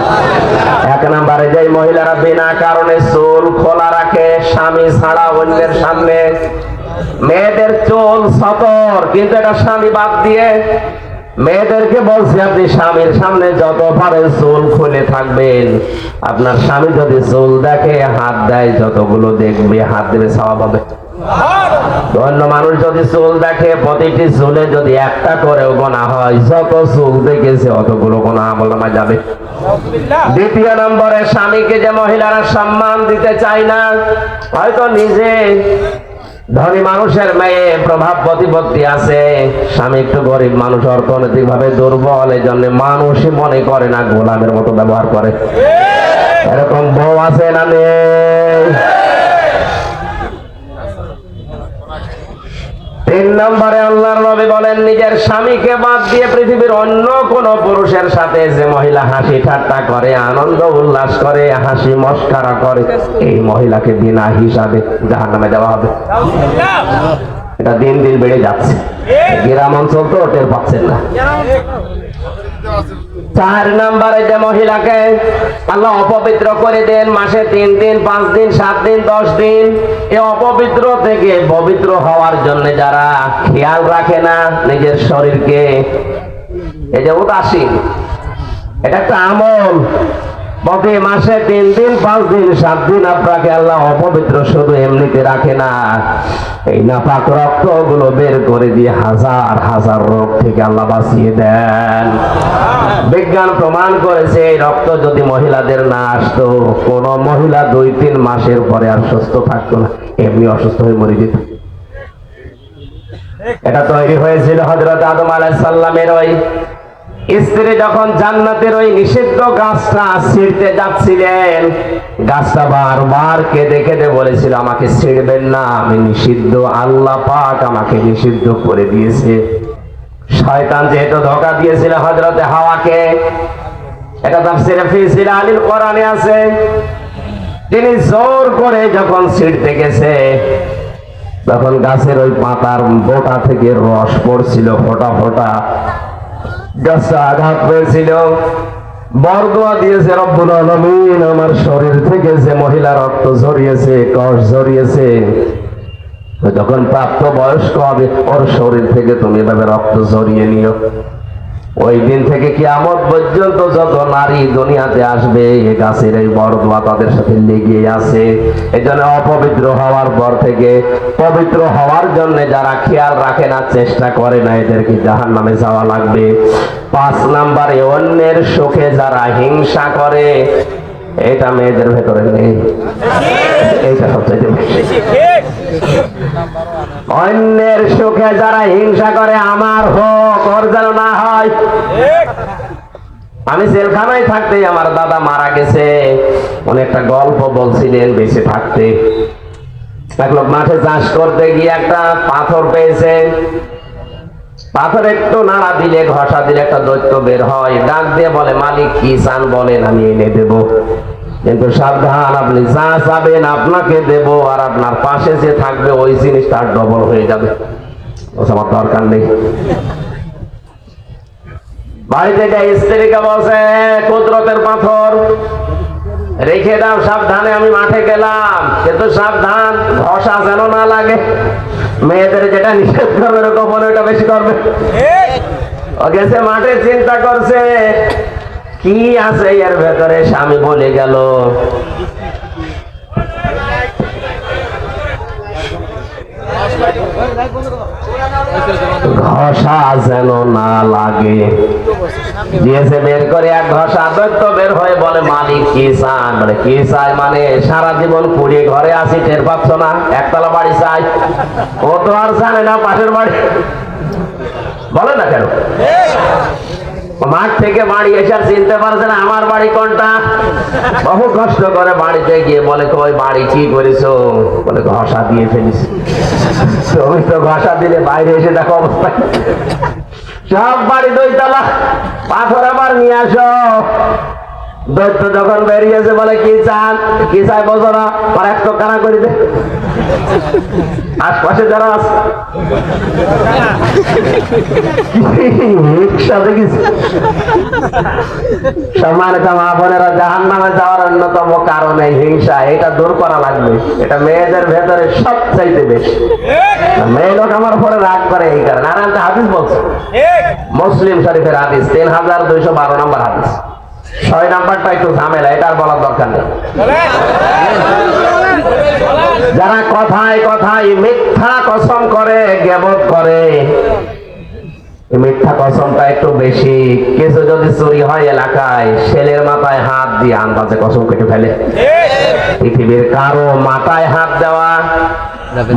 S1: 1 নম্বরে, যে মহিলারা বিনা কারণে চুল খোলা রাখে স্বামী ছাড়া অন্যের সামনে। মেয়েদের চুল সতর, কিন্তু এটা স্বামী বাদ দিয়ে। মেয়েদেরকে বলছি আপনি স্বামীর সামনে যত পারে চুল খুলে থাকবেন। আপনার স্বামী যদি চুল দেখে, হাত দেয়, যতগুলো দেখবে হাত দেবে সওয়াব হবে। অন্য মানুষ যদি চুল দেখে, প্রতিটি চুলে যদি একটা করেও গোনা হয়, যত চুল দেখেছে অতগুলো গোনা আমলনামায় যাবে। দ্বিতীয় নম্বরে, স্বামীকে যে মহিলারা সম্মান দিতে চায় না, হয়তো নিজে ধনী মানুষের মেয়ে, প্রভাব প্রতিপত্তি আছে, স্বামী একটু গরিব মানুষ, অর্থনৈতিক ভাবে দুর্বল, এই জন্য মানুষই মনে করে না, গোলামের মতো ব্যবহার করে। এরকম বউ আছে না নেই? 3 নম্বরে, আল্লাহর নবী বলেন নিজের স্বামীকে বাদ দিয়ে পৃথিবীর অন্য কোন পুরুষের সাথে যে মহিলা হাসি ঠাট্টা করে, আনন্দ উল্লাস করে, হাসি মস্কারা করে, এই মহিলাকে বিনা হিসাবে জাহান্নামে দেওয়া হবে। এটা দিন দিন বেড়ে যাচ্ছে। গ্রাম অঞ্চল তো টের পাচ্ছেন না। 4 নম্বরে, যে মহিলাকে আল্লাহ অপবিত্র করে দেন মাসে 3 দিন, 5 দিন, 7 দিন, 10 দিন, এই অপবিত্র থেকে পবিত্র হওয়ার জন্য যারা খেয়াল রাখে না নিজের শরীরকে, এই যে উদাসীন, এটা একটা আমল। প্রতি মাসে 3 দিন, 5 দিন, 7 দিন আপনাকে আল্লাহ অপবিত্র শুধু এমনিতে রাখে না, এই নাপাক রক্ত গুলো বের করে দিয়ে হাজার হাজার রোগ থেকে আল্লাহ বাঁচিয়ে দেন। বিজ্ঞান প্রমাণ করেছে এই রক্ত যদি মহিলাদের না আসতো, কোন মহিলা 2-3 মাসের পরে আর সুস্থ থাকতো না, এমনি অসুস্থ হয়ে মরে যেত। এটা তৈরি হয়েছিল হযরত আদম আলাইহিস সালামের ওই স্ত্রী যখন জান্নাতের ওই নিষিদ্ধ গাছটা ছিঁড়তে যাচ্ছিলেন, গাছটা বারবার কেঁদে কেঁদে বলেছিল, আমাকে ছিঁড়বেন না, আমি নিষিদ্ধ, আল্লাহ পাক আমাকে নিষিদ্ধ করে দিয়েছে। শয়তান যেহেতু ধোঁকা দিয়েছিল হযরতে হাওয়াকে, এটা তাফসীরে ফি জিলালিল কোরআনে আছে, তিনি জোর করে যখন ছিঁড়তে গেছে, তখন গাছের ওই পাতার বোটা থেকে রস পড়ছিল ফোঁটা ফোঁটা। গাছটা আঘাত পেয়েছিল, বরদোয়া দিয়েছে রব্বুল আলামিন, আমার শরীর থেকে যে মহিলা রক্ত ঝরিয়েছে, কষ ঝরিয়েছে, যখন প্রাপ্ত বয়স্ক হবে ওর শরীর থেকে তুমি এভাবে রক্ত ঝরিয়ে নিও। ওই দিন থেকে কিয়ামত পর্যন্ত যত নারী দুনিয়াতে আসবে, এই গাছের এই বরদোয়া তাদের সাথে লেগে আছে। এই জন্য অপবিত্র হওয়ার পর থেকে পবিত্র হওয়ার জন্য যারা খেয়াল রাখে না, চেষ্টা করে না, এদেরকে জাহান্নামে যাওয়া লাগবে। 5 নম্বরে, অন্যের সুখে যারা হিংসা করে, এটা মেয়েদের ভেতরে নেই। এইটা সবচেয়ে বেশি। অন্যের সুখে যারা হিংসা করে আমার হোক, ওর যেন না হয়। আমি জেলখানায় থাকতে আমার দাদা মারা গেছে, অনেকটা গল্প বলছিলেন বেঁচে থাকতে। এক লোক মাঠে চাষ করতে গিয়ে একটা পাথর পেয়েছে, পাথর একটু নাড়া দিলে ঘষা দিলে একটা দৈত্য বের হয়, ডাক দিয়ে বলে মালিক কি চান বলেন আমি এনে দেব, কিন্তু সাবধান আপনি যা চাবেন আপনাকে দেব, আর আপনার পাশে যে থাকবে ওই জিনিসটা ডবল হয়ে যাবে, আমার দরকার নেই। বাড়িতে যে স্ত্রীকে বলছে কুদরতের পাথর রেখে দাও সাবধানে, আমি মাঠে গেলাম, কিন্তু সাবধান ঘষা যেন না লাগে। মেয়েদের যেটা নিষেধ করবে ওরকম ওটা বেশি করবে। ও গেছে মাঠে, চিন্তা করছে কি আছে এর ভেতরে, স্বামী বলে গেল ঘষা যেন না লাগে। দিয়েছে বের করে এক ঘষা, দৈত্য বের হয়ে বলে মালিক কি চান, বলে কি চাই মানে সারা জীবন পুড়িয়ে ঘরে আসি টের পাচ্ছ না, একতলা বাড়ি চাই। ও তো আর জানে না পাশের বাড়ি, বলে না কেন? মাঠ থেকে বাড়ি এসে চিনতে পারছে না আমার বাড়ি কোনটা। বহু কষ্ট করে বাড়িতে গিয়ে বলে কই বাড়ি কি করেছো, বলে ঘষা দিয়ে ফেলিস। তুমি তো ঘষা দিলে বাইরে এসে দেখো অবস্থা, সব বাড়ি দইতলা, পাথর আবার নিয়ে আসো। দৈত্য যখন বেরিয়েছে বলে কি চান, কি চাই বোঝো না, আর এক তো কানা করে দে। আশপাশে যারা আছে সম্মানিত মা বোনেরা, জাহান্নামে যাওয়ার অন্যতম কারণ এই হিংসা, এটা দূর করা লাগবে। এটা মেয়েদের ভেতরে সবচাইতে বেশি। মেয়ে লোক আমার পরে রাগ করে এই কারণে। আর একটা হাদিস বলছে, মুসলিম শরীফের হাদিস, 3212 নম্বর হাদিস। 6 নাম্বারটা একটু ঝামেলা, এটা আর বলার দরকার নেই। যারা কথায় কথায় মিথ্যা কসম করে, গীবত করে, মিথ্যা কসমটা একটু বেশি। কিছু যদি চুরি হয় এলাকায়, ছেলের মাথায় হাত দিয়ে আন্দাজে কসম কেটে ফেলে। পৃথিবীর কারো মাথায় হাত দেওয়া,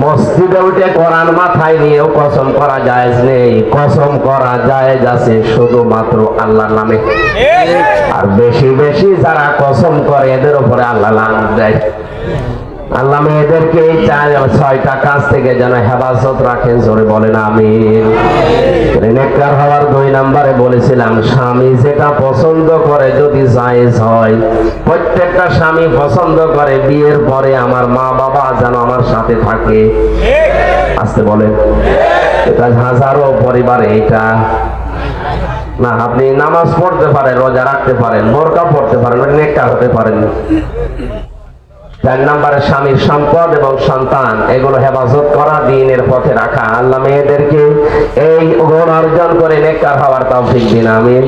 S1: মসজিদে উঠে কোরআন মাথায় নিয়েও কসম করা জায়েজ নেই। কসম করা জায়েজ আছে শুধুমাত্র আল্লাহর নামে। আর বেশি বেশি যারা কসম করে এদের উপরে আল্লাহ লানত দেয়। আল্লাহ মেয়েদেরকে এই 6টা কাজ থেকে যেন হেফাজত রাখেন, জোরে বলেন আমিন। নেককার হওয়ার 2 নম্বরে বলেছিলাম, স্বামী যেটা পছন্দ করে যদি জায়েজ হয়, প্রত্যেকটা স্বামী পছন্দ করে বিয়ের পরে আমার মা বাবা যেন আমার সাথে থাকে। আসতে বলেন, এটা হাজারো পরিবারে এটা না। আপনি নামাজ পড়তে পারেন, রোজা রাখতে পারেন, বোরকা পড়তে পারেন, নেককার হতে পারেন। 4 নম্বরে স্বামীর সম্পদ এবং সন্তান এগুলো হেফাজত করা, দ্বীনের পথে রাখা। আল্লাহ মেয়েদেরকে এই গুণ অর্জন করে নেককার হওয়ার তৌফিক দিন, আমিন।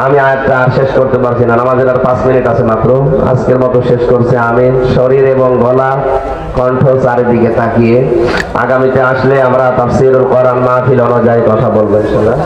S1: আমি আয়াতটা আর শেষ করতে পারছি না, আমাদের আর 5 মিনিট আছে মাত্র। আজকের মতো শেষ করছে আমিন। শরীর এবং গলা, কণ্ঠ চারিদিকে তাকিয়ে আগামীতে আসলে আমরা তাফসীরুল কোরআন মাহফিল অনুযায়ী কথা বলবো ইনশাআল্লাহ।